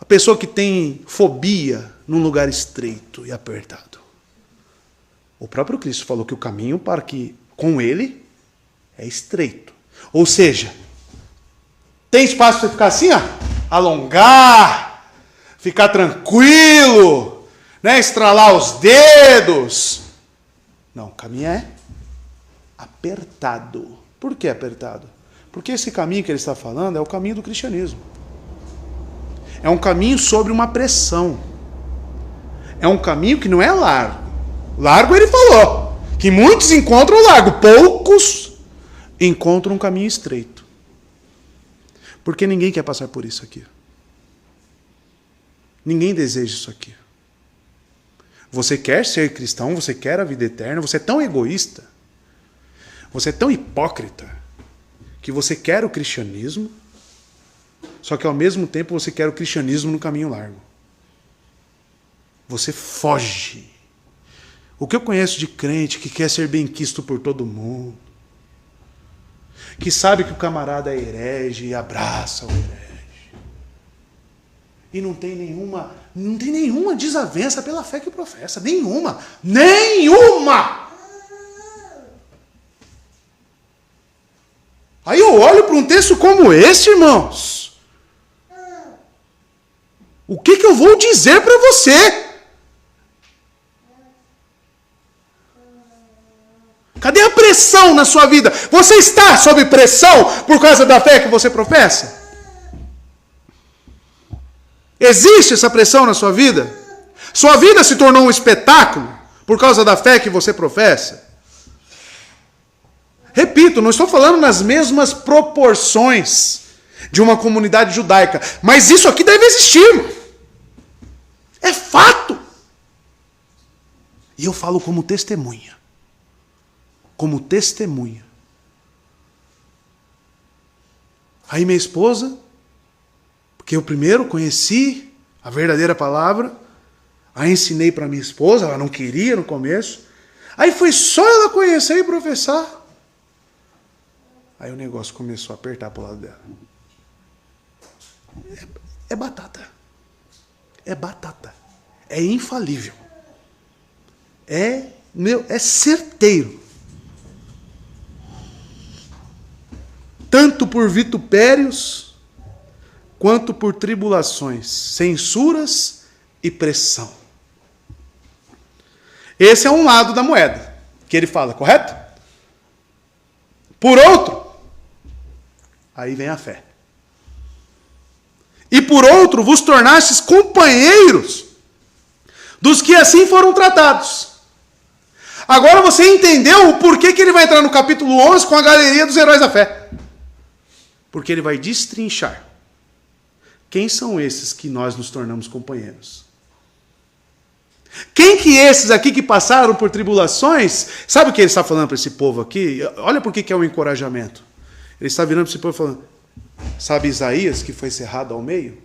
a pessoa que tem fobia num lugar estreito e apertado? O próprio Cristo falou que o caminho para que com ele é estreito. Ou seja, tem espaço para você ficar assim, ó, alongar, ficar tranquilo, né, estralar os dedos. Não, o caminho é apertado. Por que apertado? Porque esse caminho que ele está falando é o caminho do cristianismo. É um caminho sobre uma pressão. É um caminho que não é largo. Largo ele falou, que muitos encontram largo, poucos encontram um caminho estreito. Porque ninguém quer passar por isso aqui. Ninguém deseja isso aqui. Você quer ser cristão, você quer a vida eterna, você é tão egoísta, você é tão hipócrita, que você quer o cristianismo, só que ao mesmo tempo você quer o cristianismo no caminho largo. Você foge. O que eu conheço de crente que quer ser benquisto por todo mundo, que sabe que o camarada é herege e abraça o herege. E não tem nenhuma desavença pela fé que professa. Nenhuma! Nenhuma! Aí eu olho para um texto como esse, irmãos. O que eu vou dizer para você? Cadê a pressão na sua vida? Você está sob pressão por causa da fé que você professa? Existe essa pressão na sua vida? Sua vida se tornou um espetáculo por causa da fé que você professa? Repito, não estou falando nas mesmas proporções de uma comunidade judaica, mas isso aqui deve existir, irmão. É fato. E eu falo como testemunha. Como testemunha. Aí minha esposa, porque eu primeiro conheci a verdadeira palavra, a ensinei para minha esposa, ela não queria no começo. Aí foi só ela conhecer e professar. Aí o negócio começou a apertar para o lado dela. É batata. É batata. É infalível. É certeiro. Tanto por vitupérios, quanto por tribulações, censuras e pressão. Esse é um lado da moeda que ele fala, correto? Por outro, aí vem a fé. E por outro, vos tornastes companheiros dos que assim foram tratados. Agora você entendeu o porquê que ele vai entrar no capítulo 11 com a galeria dos heróis da fé. Porque ele vai destrinchar. Quem são esses que nós nos tornamos companheiros? Quem que esses aqui que passaram por tribulações, sabe o que ele está falando para esse povo aqui? Olha por que é um encorajamento. Ele está virando para esse povo falando, sabe Isaías que foi cerrado ao meio?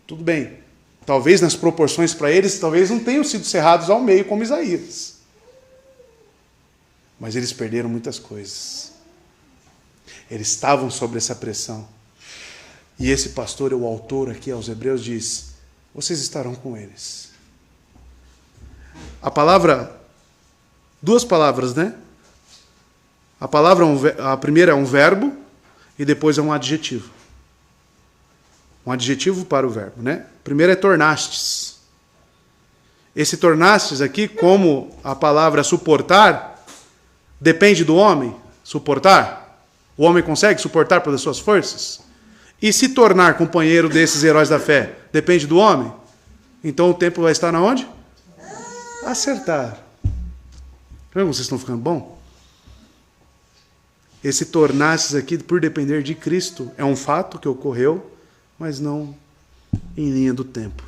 Tudo bem, talvez nas proporções para eles, talvez não tenham sido cerrados ao meio como Isaías. Mas eles perderam muitas coisas. Eles estavam sob essa pressão. E esse pastor, o autor aqui aos Hebreus, diz, vocês estarão com eles. A palavra, duas palavras, né? A primeira é um verbo e depois é um adjetivo. Um adjetivo para o verbo, né? Primeiro é tornastes. Esse tornastes aqui, como a palavra suportar, depende do homem. Suportar. O homem consegue suportar pelas suas forças? E se tornar companheiro desses heróis da fé, depende do homem? Então o tempo vai estar na onde? Acertar. Como vocês estão ficando bom? Esse tornastes aqui, por depender de Cristo, é um fato que ocorreu, mas não em linha do tempo.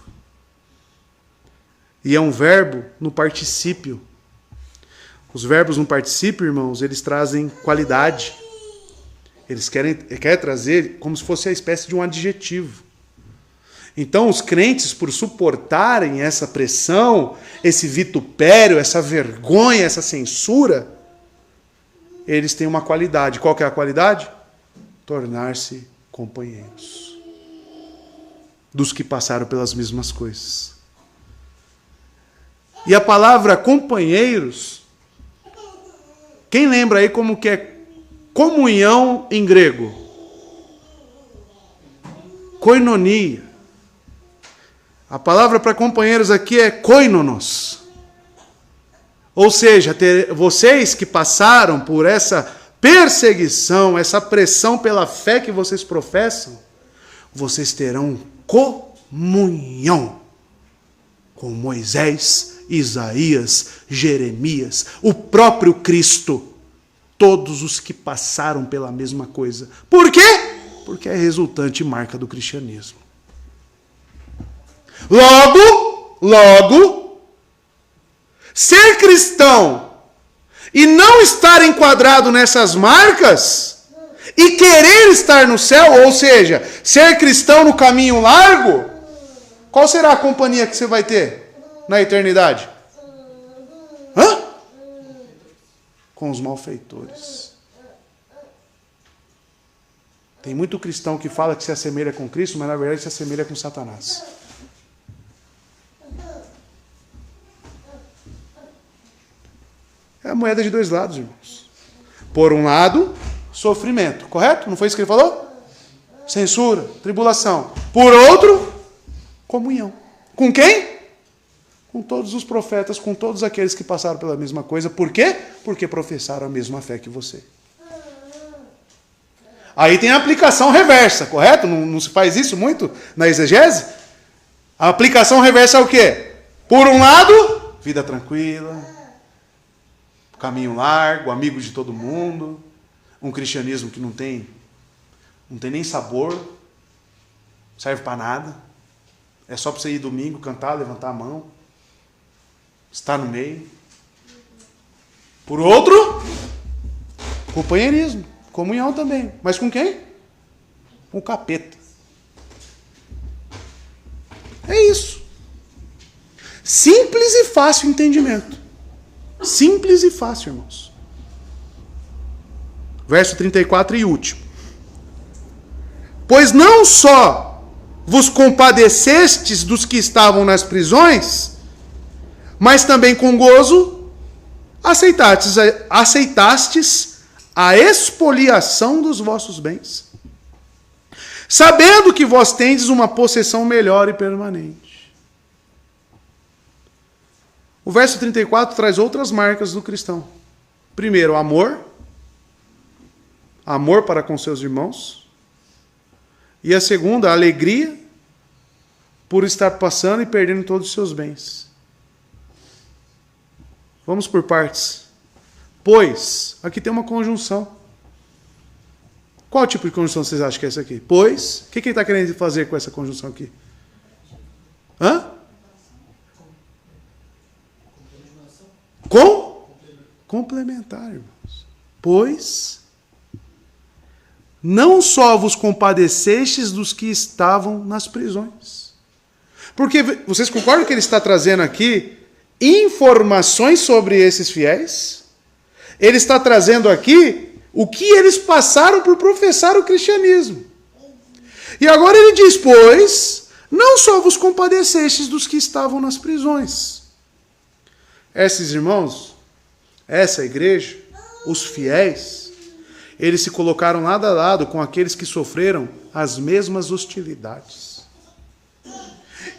E é um verbo no particípio. Os verbos no particípio, irmãos, eles trazem qualidade. Eles querem trazer como se fosse a espécie de um adjetivo. Então, os crentes, por suportarem essa pressão, esse vitupério, essa vergonha, essa censura, eles têm uma qualidade. Qual que é a qualidade? Tornar-se companheiros dos que passaram pelas mesmas coisas. E a palavra companheiros, quem lembra aí como que é comunhão em grego? Koinonia. A palavra para companheiros aqui é koinonos. Ou seja, vocês que passaram por essa perseguição, essa pressão pela fé que vocês professam, vocês terão comunhão com Moisés, Isaías, Jeremias, o próprio Cristo. todos os que passaram pela mesma coisa. Por quê? Porque é resultante e marca do cristianismo. Logo, ser cristão e não estar enquadrado nessas marcas e querer estar no céu, ou seja, ser cristão no caminho largo, qual será a companhia que você vai ter na eternidade? Com os malfeitores. Tem muito cristão que fala que se assemelha com Cristo, mas na verdade se assemelha com Satanás. É a moeda de dois lados, irmãos. Por um lado, sofrimento, correto? Não foi isso que ele falou? Censura, tribulação. Por outro, comunhão. Com quem? Com todos os profetas, com todos aqueles que passaram pela mesma coisa. Por quê? Porque professaram a mesma fé que você. Aí tem a aplicação reversa, correto? Não se faz isso muito na exegese? A aplicação reversa é o quê? Por um lado, vida tranquila, caminho largo, amigo de todo mundo, um cristianismo que não tem nem sabor, serve para nada, é só para você ir domingo, cantar, levantar a mão, estar no meio. Por outro, companheirismo, comunhão também, mas com quem? Com o capeta. É isso. Simples e fácil entendimento. Simples e fácil, irmãos. Verso 34 e último. Pois não só vos compadecestes dos que estavam nas prisões, mas também com gozo aceitastes a expoliação dos vossos bens, sabendo que vós tendes uma possessão melhor e permanente. O verso 34 traz outras marcas do cristão. Primeiro, amor. Amor para com seus irmãos. E a segunda, a alegria por estar passando e perdendo todos os seus bens. Vamos por partes. Pois, aqui tem uma conjunção. Qual tipo de conjunção vocês acham que é essa aqui? Pois, o que ele está querendo fazer com essa conjunção aqui? Complementar, irmãos. Pois, não só vos compadecestes dos que estavam nas prisões. Porque vocês concordam que ele está trazendo aqui informações sobre esses fiéis? Ele está trazendo aqui o que eles passaram por professar o cristianismo. E agora ele diz, pois, não só vos compadecestes dos que estavam nas prisões. Esses irmãos, essa igreja, os fiéis, eles se colocaram lado a lado com aqueles que sofreram as mesmas hostilidades.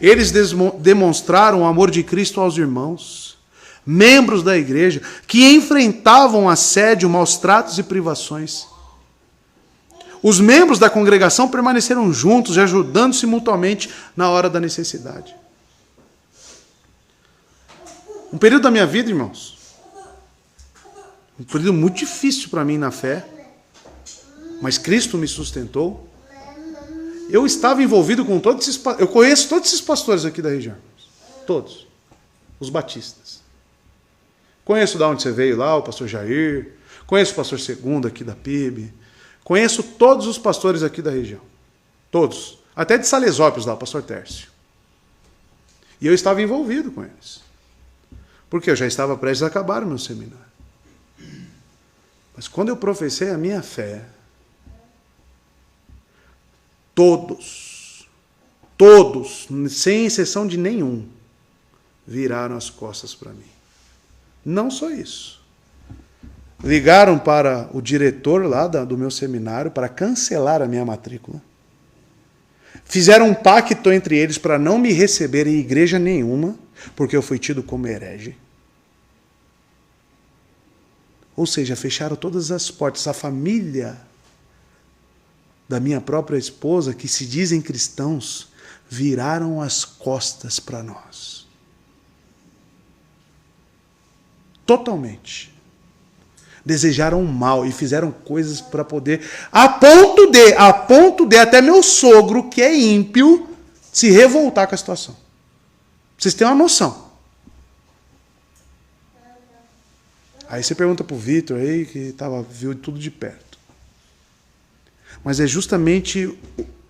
Eles demonstraram o amor de Cristo aos irmãos, membros da igreja, que enfrentavam assédio, maus tratos e privações. Os membros da congregação permaneceram juntos, ajudando-se mutuamente na hora da necessidade. Um período da minha vida, irmãos, um período muito difícil para mim na fé, mas Cristo me sustentou. Eu estava envolvido com todos esses... Eu conheço todos esses pastores aqui da região. Todos. Os batistas. Conheço de onde você veio lá, o pastor Jair. Conheço o pastor Segundo aqui da PIB. Conheço todos os pastores aqui da região. Todos. Até de Salesópolis lá, o pastor Tércio. E eu estava envolvido com eles. Porque eu já estava prestes a acabar o meu seminário. Mas quando eu professei a minha fé, todos, sem exceção de nenhum, viraram as costas para mim. Não só isso. Ligaram para o diretor lá do meu seminário para cancelar a minha matrícula. Fizeram um pacto entre eles para não me receber em igreja nenhuma, porque eu fui tido como herege. Ou seja, fecharam todas as portas. A família da minha própria esposa, que se dizem cristãos, viraram as costas para nós. Totalmente. Desejaram o mal e fizeram coisas para poder... A ponto de até meu sogro, que é ímpio, se revoltar com a situação. Vocês têm uma noção. Aí você pergunta pro Vitor aí, que viu tudo de perto. Mas é justamente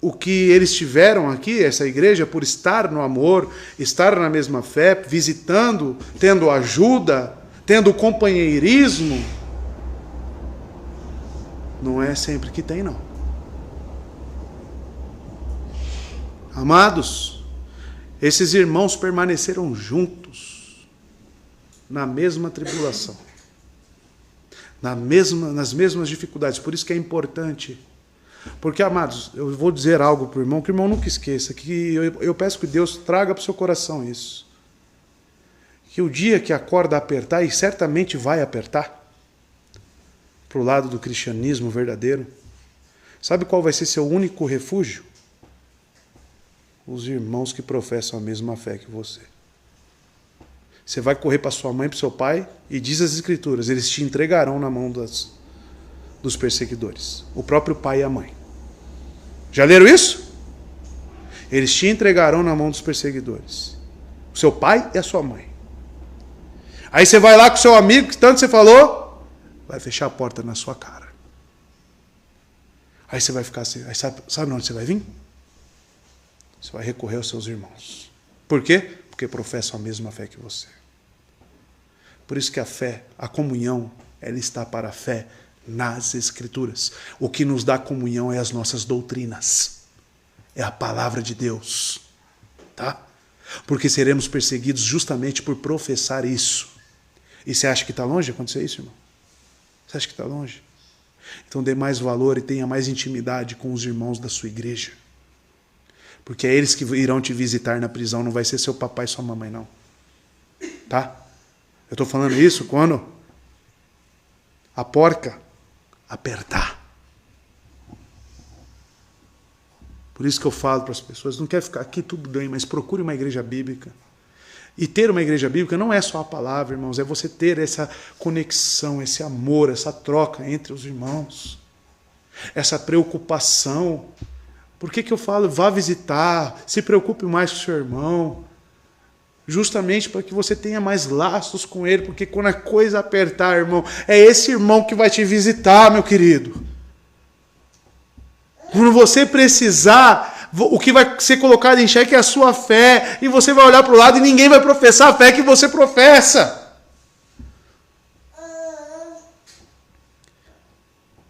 o que eles tiveram aqui, essa igreja, por estar no amor, estar na mesma fé, visitando, tendo ajuda, tendo companheirismo. Não é sempre que tem, não. Amados, esses irmãos permaneceram juntos na mesma tribulação, nas mesmas dificuldades. Por isso que é importante. Porque, amados, eu vou dizer algo para o irmão, que o irmão nunca esqueça, que eu peço que Deus traga para o seu coração isso. Que o dia que a corda apertar, e certamente vai apertar, para o lado do cristianismo verdadeiro, sabe qual vai ser seu único refúgio? Os irmãos que professam a mesma fé que você. Você vai correr para sua mãe e para seu pai, e diz as Escrituras, eles te entregarão na mão dos perseguidores. O próprio pai e a mãe. Já leram isso? Eles te entregarão na mão dos perseguidores. O seu pai e a sua mãe. Aí você vai lá com o seu amigo, que tanto você falou, vai fechar a porta na sua cara. Aí você vai ficar assim, aí sabe onde você vai vir? Você vai recorrer aos seus irmãos. Por quê? Porque professam a mesma fé que você. Por isso que a fé, a comunhão, ela está para a fé nas Escrituras. O que nos dá comunhão é as nossas doutrinas. É a palavra de Deus. Tá? Porque seremos perseguidos justamente por professar isso. E você acha que está longe de acontecer isso, irmão? Você acha que está longe? Então dê mais valor e tenha mais intimidade com os irmãos da sua igreja. Porque é eles que irão te visitar na prisão, não vai ser seu papai e sua mamãe, não. Tá? Eu estou falando isso quando a porca apertar. Por isso que eu falo para as pessoas, não quer ficar aqui tudo bem, mas procure uma igreja bíblica. E ter uma igreja bíblica não é só a palavra, irmãos, é você ter essa conexão, esse amor, essa troca entre os irmãos. Essa preocupação. Por que eu falo, vá visitar, se preocupe mais com o seu irmão? Justamente para que você tenha mais laços com ele, porque quando a coisa apertar, irmão, é esse irmão que vai te visitar, meu querido. Quando você precisar, o que vai ser colocado em xeque é a sua fé, e você vai olhar para o lado e ninguém vai professar a fé que você professa.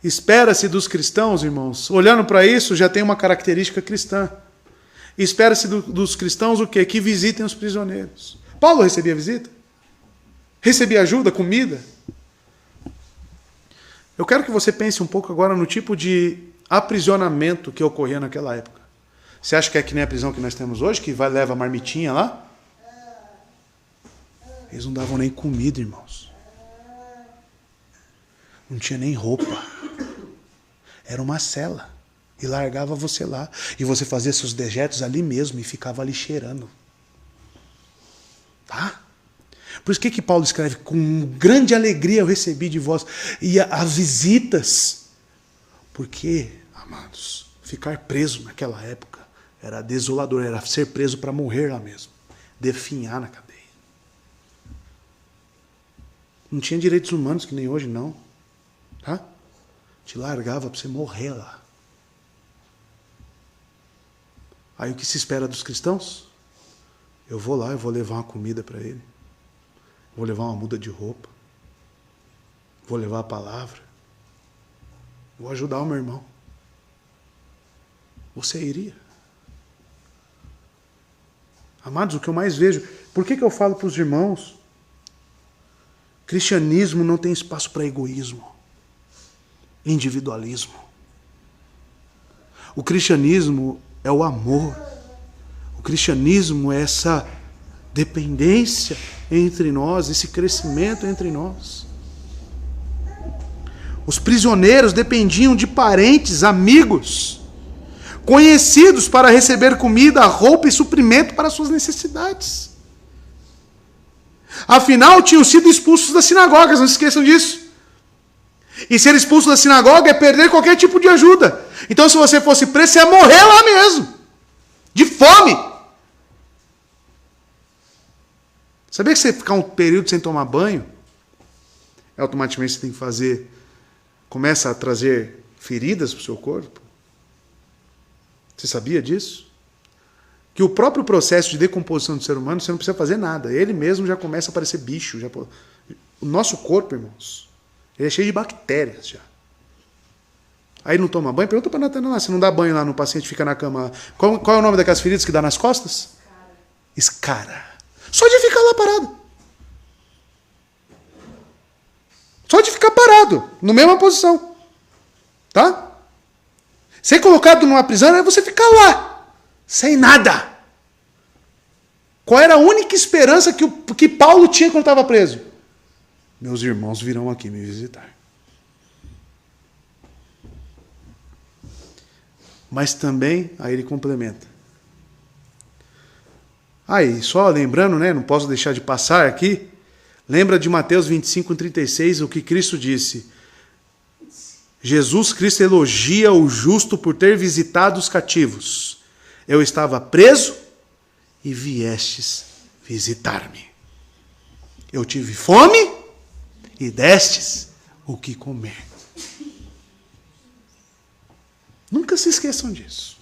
Espera-se dos cristãos, irmãos, olhando para isso, já tem uma característica cristã. Espera-se dos cristãos o quê? Que visitem os prisioneiros. Paulo recebia visita? Recebia ajuda, comida? Eu quero que você pense um pouco agora no tipo de aprisionamento que ocorria naquela época. Você acha que é que nem a prisão que nós temos hoje, que leva a marmitinha lá? Eles não davam nem comida, irmãos. Não tinha nem roupa. Era uma cela. E largava você lá. E você fazia seus dejetos ali mesmo e ficava ali cheirando. Tá? Por isso que Paulo escreve, com grande alegria eu recebi de vós. E as visitas. Porque, amados, ficar preso naquela época era desolador. Era ser preso para morrer lá mesmo. Definhar na cadeia. Não tinha direitos humanos que nem hoje, não. Tá? Te largava para você morrer lá. Aí o que se espera dos cristãos? Eu vou lá, eu vou levar uma comida para ele. Vou levar uma muda de roupa. Vou levar a palavra. Vou ajudar o meu irmão. Você iria? Amados, o que eu mais vejo... Por que eu falo para os irmãos? Cristianismo não tem espaço para egoísmo. Individualismo. O cristianismo é o amor. O cristianismo é essa dependência entre nós, esse crescimento entre nós. Os prisioneiros dependiam de parentes, amigos, conhecidos para receber comida, roupa e suprimento para suas necessidades. Afinal, tinham sido expulsos das sinagogas, não se esqueçam disso. E ser expulso da sinagoga é perder qualquer tipo de ajuda. Então, se você fosse preso, você ia morrer lá mesmo. De fome. Sabia que você ficar um período sem tomar banho, automaticamente você tem que fazer, começa a trazer feridas para o seu corpo? Você sabia disso? Que o próprio processo de decomposição do ser humano, você não precisa fazer nada. Ele mesmo já começa a aparecer bicho. O nosso corpo, irmãos, ele é cheio de bactérias já. Aí não toma banho, pergunta para Natanael, se não dá banho lá no paciente, fica na cama. Qual é o nome daquelas feridas que dá nas costas? Escara. Só de ficar lá parado. Só de ficar parado, na mesma posição. Tá? Ser colocado numa prisão é você ficar lá, sem nada. Qual era a única esperança que Paulo tinha quando estava preso? Meus irmãos virão aqui me visitar. Mas também, aí ele complementa. Aí, só lembrando, né, não posso deixar de passar aqui, lembra de Mateus 25:36, o que Cristo disse. Jesus Cristo elogia o justo por ter visitado os cativos. Eu estava preso e viestes visitar-me. Eu tive fome e destes o que comer. Nunca se esqueçam disso.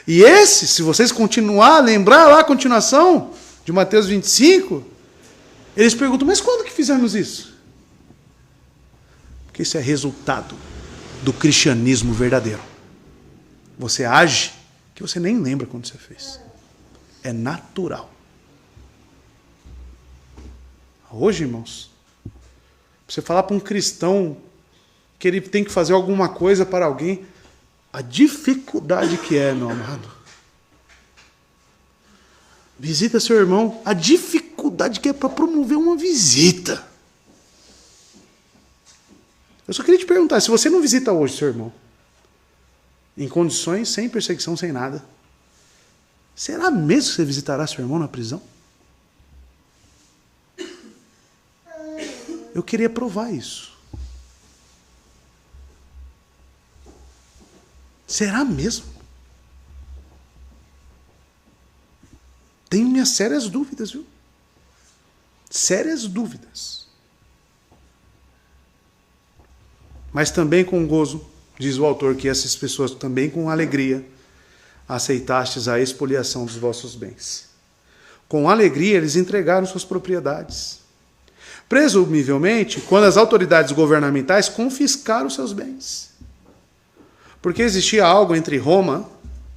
E esse, se vocês continuar a lembrar lá a continuação de Mateus 25, eles perguntam, mas quando que fizemos isso? Porque isso é resultado do cristianismo verdadeiro. Você age que você nem lembra quando você fez. É natural. Hoje, irmãos, você falar para um cristão que ele tem que fazer alguma coisa para alguém, a dificuldade que é, meu amado. Visita seu irmão, a dificuldade que é para promover uma visita. Eu só queria te perguntar, se você não visita hoje seu irmão, em condições, sem perseguição, sem nada, será mesmo que você visitará seu irmão na prisão? Eu queria provar isso. Será mesmo? Tenho minhas sérias dúvidas, viu? Sérias dúvidas. Mas também com gozo, diz o autor, que essas pessoas também com alegria aceitastes a expoliação dos vossos bens. Com alegria eles entregaram suas propriedades. Presumivelmente, quando as autoridades governamentais confiscaram seus bens. Porque existia algo entre Roma,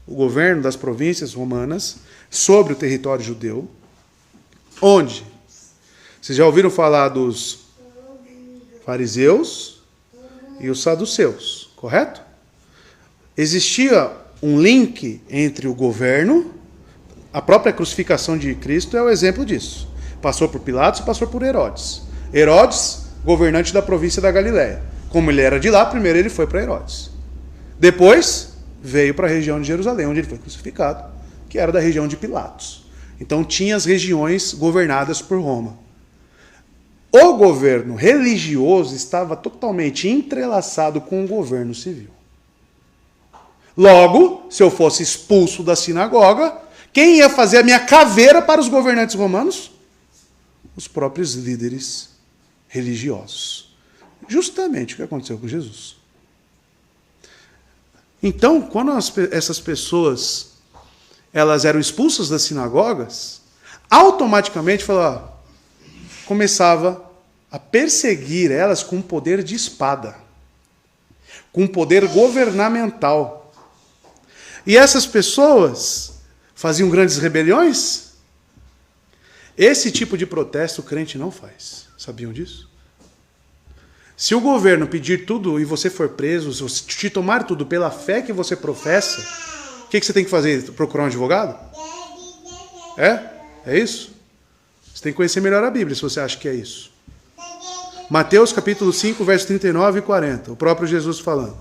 o governo das províncias romanas, sobre o território judeu, onde? Vocês já ouviram falar dos fariseus e os saduceus, correto? Existia um link entre o governo, a própria crucificação de Cristo é o exemplo disso. Passou por Pilatos e passou por Herodes. Herodes, governante da província da Galileia. Como ele era de lá, primeiro ele foi para Herodes. Depois, veio para a região de Jerusalém, onde ele foi crucificado, que era da região de Pilatos. Então, tinha as regiões governadas por Roma. O governo religioso estava totalmente entrelaçado com o governo civil. Logo, se eu fosse expulso da sinagoga, quem ia fazer a minha caveira para os governantes romanos? Os próprios líderes religiosos. Justamente o que aconteceu com Jesus. Então, quando essas pessoas elas eram expulsas das sinagogas, automaticamente começava a perseguir elas com poder de espada, com poder governamental. E essas pessoas faziam grandes rebeliões? Esse tipo de protesto o crente não faz. Sabiam disso? Se o governo pedir tudo e você for preso, se te tomar tudo pela fé que você professa, o que você tem que fazer? Procurar um advogado? É isso? Você tem que conhecer melhor a Bíblia, se você acha que é isso. Mateus capítulo 5, versos 39 e 40. O próprio Jesus falando.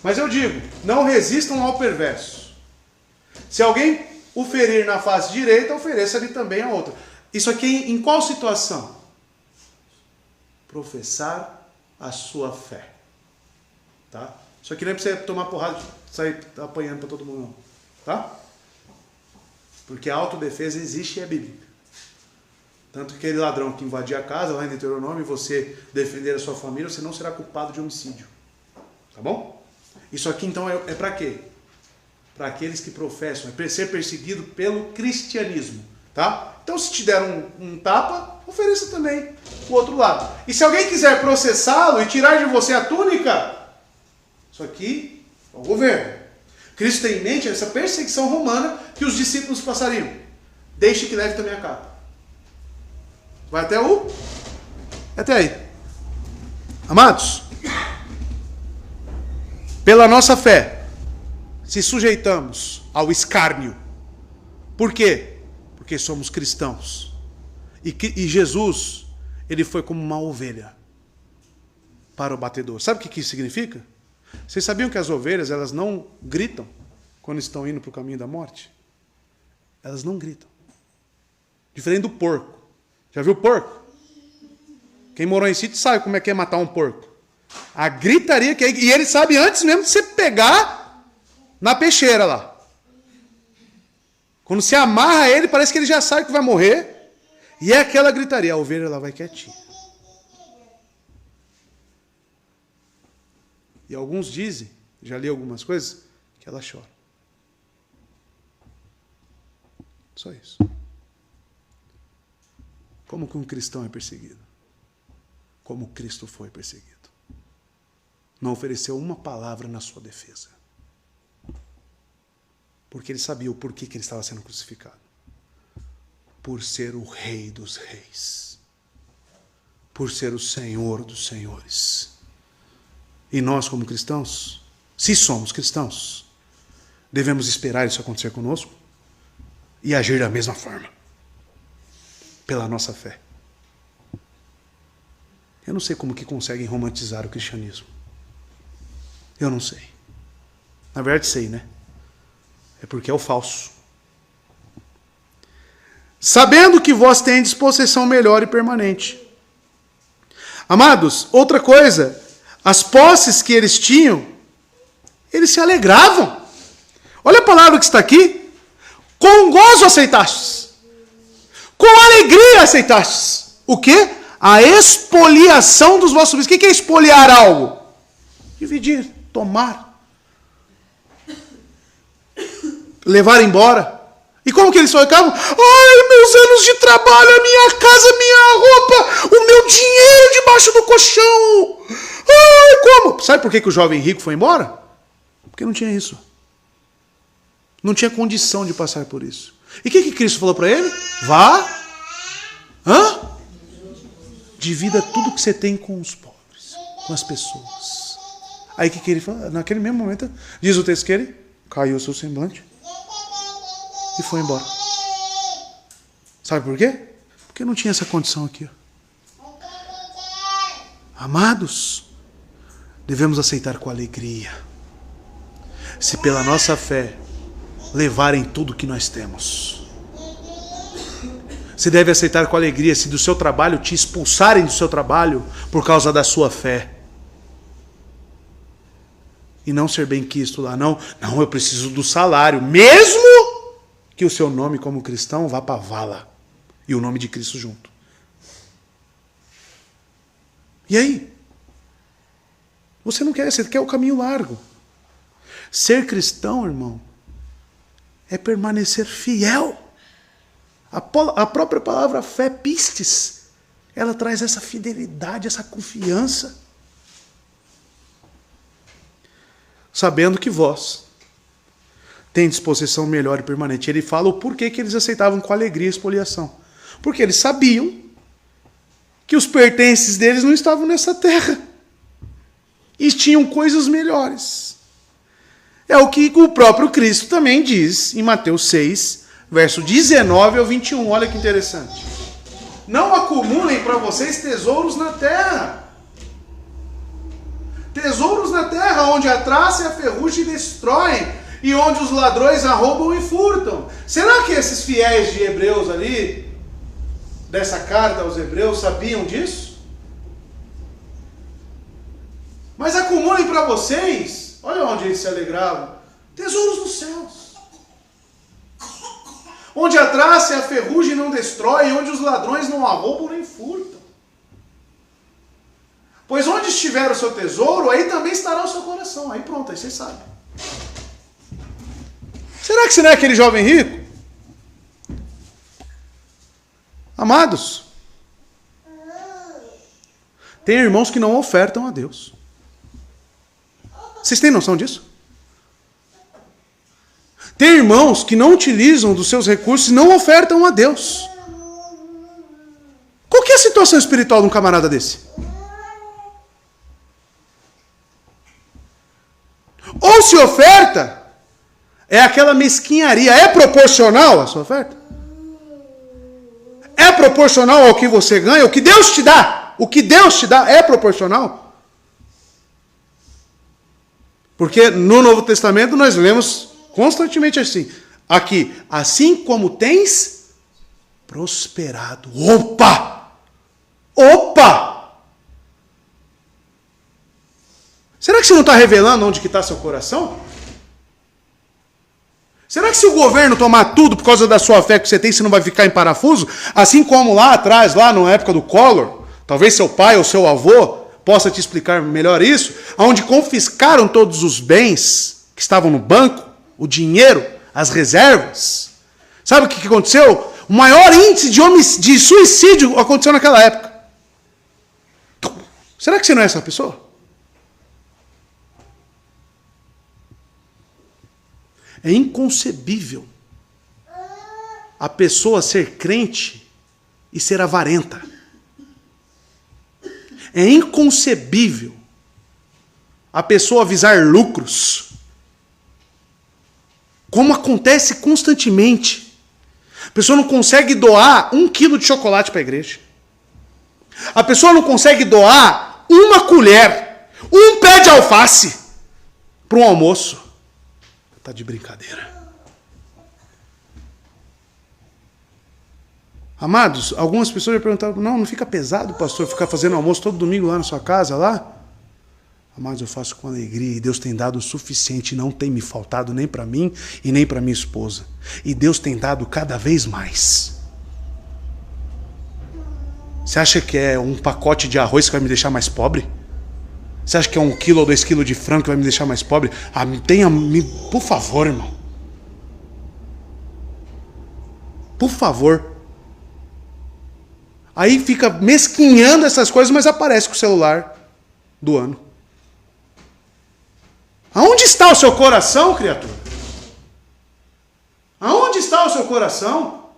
Mas eu digo, não resistam ao perverso. Se alguém o ferir na face direita, ofereça-lhe também a outra. Isso aqui em qual situação? professar a sua fé. Tá? Isso aqui não é para você tomar porrada e sair apanhando para todo mundo, não. Tá? Porque a autodefesa existe e é bíblica. Tanto que aquele ladrão que invadia a casa, lá em Deuteronômio, e você defender a sua família, você não será culpado de homicídio. Tá bom? Isso aqui então é para quê? Para aqueles que professam, é ser perseguido pelo cristianismo. Tá? Então se te deram um tapa, ofereça também o outro lado. E se alguém quiser processá-lo e tirar de você a túnica, isso aqui é o governo. Cristo tem em mente essa perseguição romana que os discípulos passariam. Deixe que leve também a capa. Vai até aí. Amados, pela nossa fé, se sujeitamos ao escárnio. Por quê? Porque somos cristãos. E Jesus, ele foi como uma ovelha para o batedor. Sabe o que isso significa? Vocês sabiam que as ovelhas, elas não gritam quando estão indo para o caminho da morte? Elas não gritam. Diferente do porco. Já viu porco? Quem morou em sítio sabe como é que é matar um porco. A gritaria que é... E ele sabe antes mesmo de você pegar na peixeira lá. Quando você amarra ele, parece que ele já sabe que vai morrer. E é aquela gritaria. A ovelha ela vai quietinha. E alguns dizem, já li algumas coisas, que ela chora. Só isso. Como que um cristão é perseguido? Como Cristo foi perseguido. Não ofereceu uma palavra na sua defesa. Porque ele sabia o porquê que ele estava sendo crucificado. Por ser o Rei dos Reis. Por ser o Senhor dos Senhores. E nós, como cristãos, se somos cristãos, devemos esperar isso acontecer conosco e agir da mesma forma. Pela nossa fé. Eu não sei como que conseguem romantizar o cristianismo. Eu não sei. Na verdade sei, né? É porque é o falso. Sabendo que vós tendes possessão melhor e permanente. Amados, outra coisa, as posses que eles tinham, eles se alegravam. Olha a palavra que está aqui. Com gozo aceitastes. Com alegria aceitastes. O quê? A expoliação dos vossos bens. O que é expoliar algo? Dividir, tomar. Levar embora. E como que eles ficavam? Ai, meus anos de trabalho, a minha casa, a minha roupa, o meu dinheiro debaixo do colchão. Ai, como? Sabe por que o jovem rico foi embora? Porque não tinha isso. Não tinha condição de passar por isso. E o que Cristo falou para ele? Vá. Divida tudo que você tem com os pobres, com as pessoas. Aí o que ele falou? Naquele mesmo momento, diz o texto que ele caiu o seu semblante e foi embora. Sabe por quê? Porque não tinha essa condição aqui. Amados, devemos aceitar com alegria. Se pela nossa fé levarem tudo que nós temos. Você deve aceitar com alegria se do seu trabalho te expulsarem do seu trabalho por causa da sua fé. E não ser benquisto lá, não, eu preciso do salário, mesmo que o seu nome como cristão vá para a vala e o nome de Cristo junto. E aí? Você não quer, você quer o caminho largo. Ser cristão, irmão, é permanecer fiel. A própria palavra fé, pistes, ela traz essa fidelidade, essa confiança. Sabendo que vós tendes possessão melhor e permanente. Ele fala o porquê que eles aceitavam com alegria a expoliação. Porque eles sabiam que os pertences deles não estavam nessa terra. E tinham coisas melhores. É o que o próprio Cristo também diz em Mateus 6, verso 19 ao 21. Olha que interessante. Não acumulem para vocês tesouros na terra. Tesouros na terra, onde a traça e a ferrugem destroem, e onde os ladrões arrombam e furtam. Será que esses fiéis de Hebreus ali, dessa carta aos Hebreus, sabiam disso? para vocês, olha onde eles se alegravam, tesouros nos céus. Onde a traça e a ferrugem não destrói, onde os ladrões não arrombam nem furtam. Pois onde estiver o seu tesouro, aí também estará o seu coração. Aí pronto, aí vocês sabem. Será que você não é aquele jovem rico? Amados, tem irmãos que não ofertam a Deus. Vocês têm noção disso? Tem irmãos que não utilizam dos seus recursos e não ofertam a Deus. Qual que é a situação espiritual de um camarada desse? Ou se oferta, é aquela mesquinharia. É proporcional a sua oferta? É proporcional ao que você ganha? O que Deus te dá? O que Deus te dá é proporcional? Porque no Novo Testamento nós lemos constantemente assim. Aqui, assim como tens prosperado. Opa! Opa! Será que você não está revelando onde que está seu coração? Será que se o governo tomar tudo por causa da sua fé que você tem, você não vai ficar em parafuso? Assim como lá atrás, lá na época do Collor, talvez seu pai ou seu avô possa te explicar melhor isso, onde confiscaram todos os bens que estavam no banco, o dinheiro, as reservas. Sabe o que aconteceu? O maior índice de suicídio aconteceu naquela época. Será que você não é essa pessoa? É inconcebível a pessoa ser crente e ser avarenta. É inconcebível a pessoa visar lucros, como acontece constantemente. A pessoa não consegue doar 1 quilo de chocolate para a igreja. A pessoa não consegue doar 1 colher, 1 pé de alface para um almoço. Está de brincadeira. Amados, algumas pessoas já perguntaram, não fica pesado, pastor, ficar fazendo almoço todo domingo lá na sua casa, lá? Amados, eu faço com alegria e Deus tem dado o suficiente, não tem me faltado nem para mim e nem para minha esposa. E Deus tem dado cada vez mais. Você acha que é um pacote de arroz que vai me deixar mais pobre? Você acha que é 1 quilo ou 2 quilos de frango que vai me deixar mais pobre? Por favor, irmão. Por favor. Aí fica mesquinhando essas coisas, mas aparece com o celular do ano. Aonde está o seu coração, criatura? Aonde está o seu coração?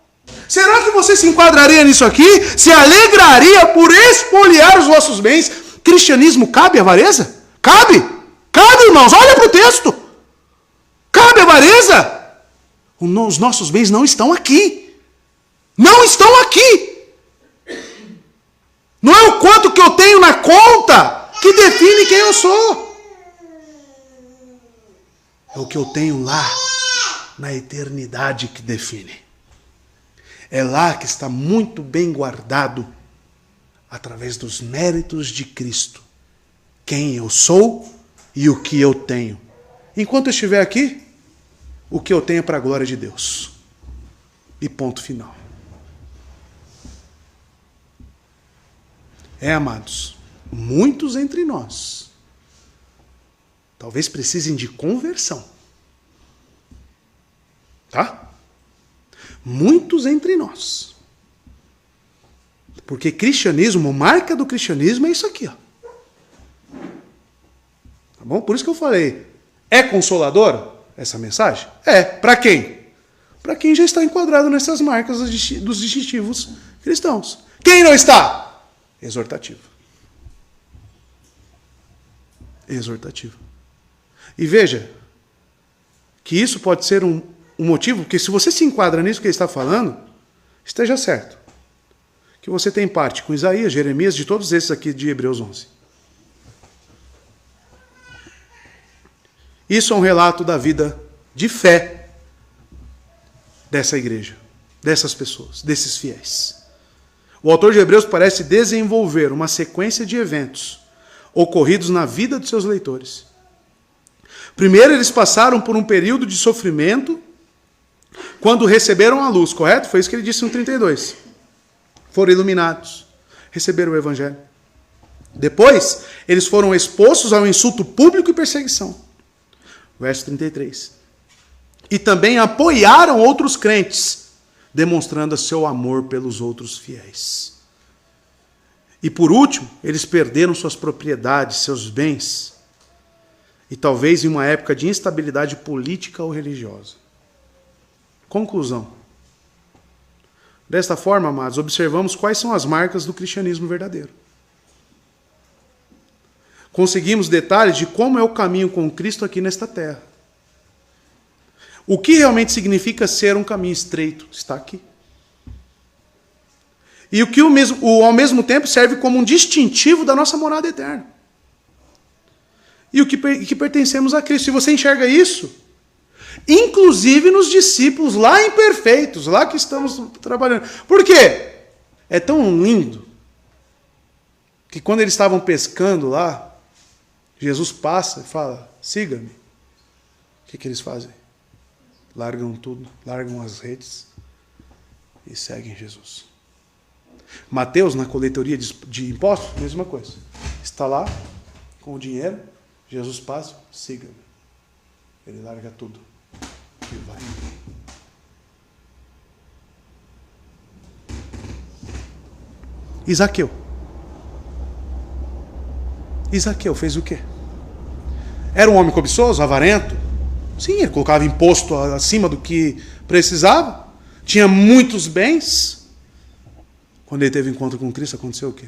Será que você se enquadraria nisso aqui? Se alegraria por espoliar os vossos bens? Cristianismo cabe a avareza? Cabe! Cabe, irmãos! Olha para o texto! Cabe a avareza? Os nossos bens não estão aqui. Não estão aqui! Não é o quanto que eu tenho na conta que define quem eu sou. É o que eu tenho lá, na eternidade, que define. É lá que está muito bem guardado, através dos méritos de Cristo, quem eu sou e o que eu tenho. Enquanto eu estiver aqui, o que eu tenho é para a glória de Deus. E ponto final. Amados, muitos entre nós talvez precisem de conversão. Tá? Muitos entre nós. Porque cristianismo, marca do cristianismo é isso aqui, ó. Tá bom? Por isso que eu falei, é consoladora essa mensagem? É. Para quem? Para quem já está enquadrado nessas marcas dos distintivos cristãos. Quem não está? Exortativa. Exortativa. E veja, que isso pode ser um motivo, porque se você se enquadra nisso que ele está falando, esteja certo. Que você tem parte com Isaías, Jeremias, de todos esses aqui de Hebreus 11. Isso é um relato da vida de fé dessa igreja, dessas pessoas, desses fiéis. O autor de Hebreus parece desenvolver uma sequência de eventos ocorridos na vida dos seus leitores, Primeiro, eles passaram por um período de sofrimento quando receberam a luz, correto? Foi isso que ele disse no 32. Foram iluminados, receberam o evangelho. Depois, eles foram expostos ao insulto público e perseguição. Verso 33. E também apoiaram outros crentes, demonstrando seu amor pelos outros fiéis. E por último, eles perderam suas propriedades, seus bens, e talvez em uma época de instabilidade política ou religiosa. Conclusão. Desta forma, amados, observamos quais são as marcas do cristianismo verdadeiro. Conseguimos detalhes de como é o caminho com Cristo aqui nesta terra. O que realmente significa ser um caminho estreito está aqui. E o que ao mesmo tempo serve como um distintivo da nossa morada eterna. E o que pertencemos a Cristo. Se você enxerga isso, inclusive nos discípulos lá imperfeitos, lá que estamos trabalhando. Por quê? É tão lindo que quando eles estavam pescando lá, Jesus passa e fala, siga-me. O que eles fazem? Largam tudo, largam as redes e seguem Jesus. Mateus, na coletoria de impostos, mesma coisa. Está lá com o dinheiro, Jesus passa, siga-me. Ele larga tudo e vai. E Zaqueu? E Zaqueu fez o quê? Era um homem cobiçoso, avarento? Sim, ele colocava imposto acima do que precisava. Tinha muitos bens. Quando ele teve encontro com Cristo, aconteceu o quê?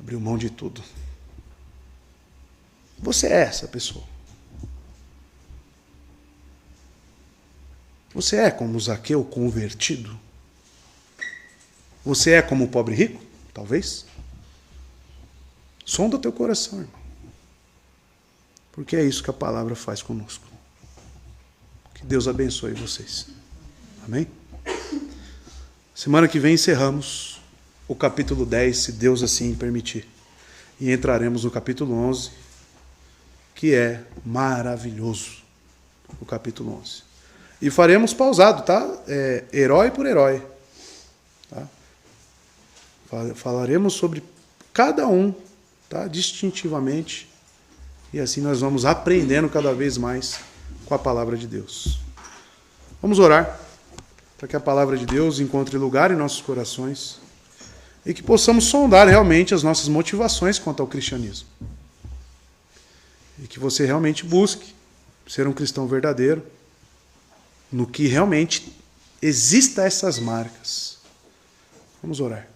Abriu mão de tudo. Você é essa pessoa. Você é como Zaqueu convertido? Você é como o pobre rico? Talvez. Sonda teu coração, irmão. Porque é isso que a palavra faz conosco. Que Deus abençoe vocês. Amém? Semana que vem encerramos o capítulo 10, se Deus assim permitir. E entraremos no capítulo 11, que é maravilhoso. O capítulo 11. E faremos pausado, tá? Herói por herói. Tá? Falaremos sobre cada um, tá? Distintivamente. E assim nós vamos aprendendo cada vez mais com a palavra de Deus. Vamos orar para que a palavra de Deus encontre lugar em nossos corações e que possamos sondar realmente as nossas motivações quanto ao cristianismo. E que você realmente busque ser um cristão verdadeiro no que realmente exista essas marcas. Vamos orar.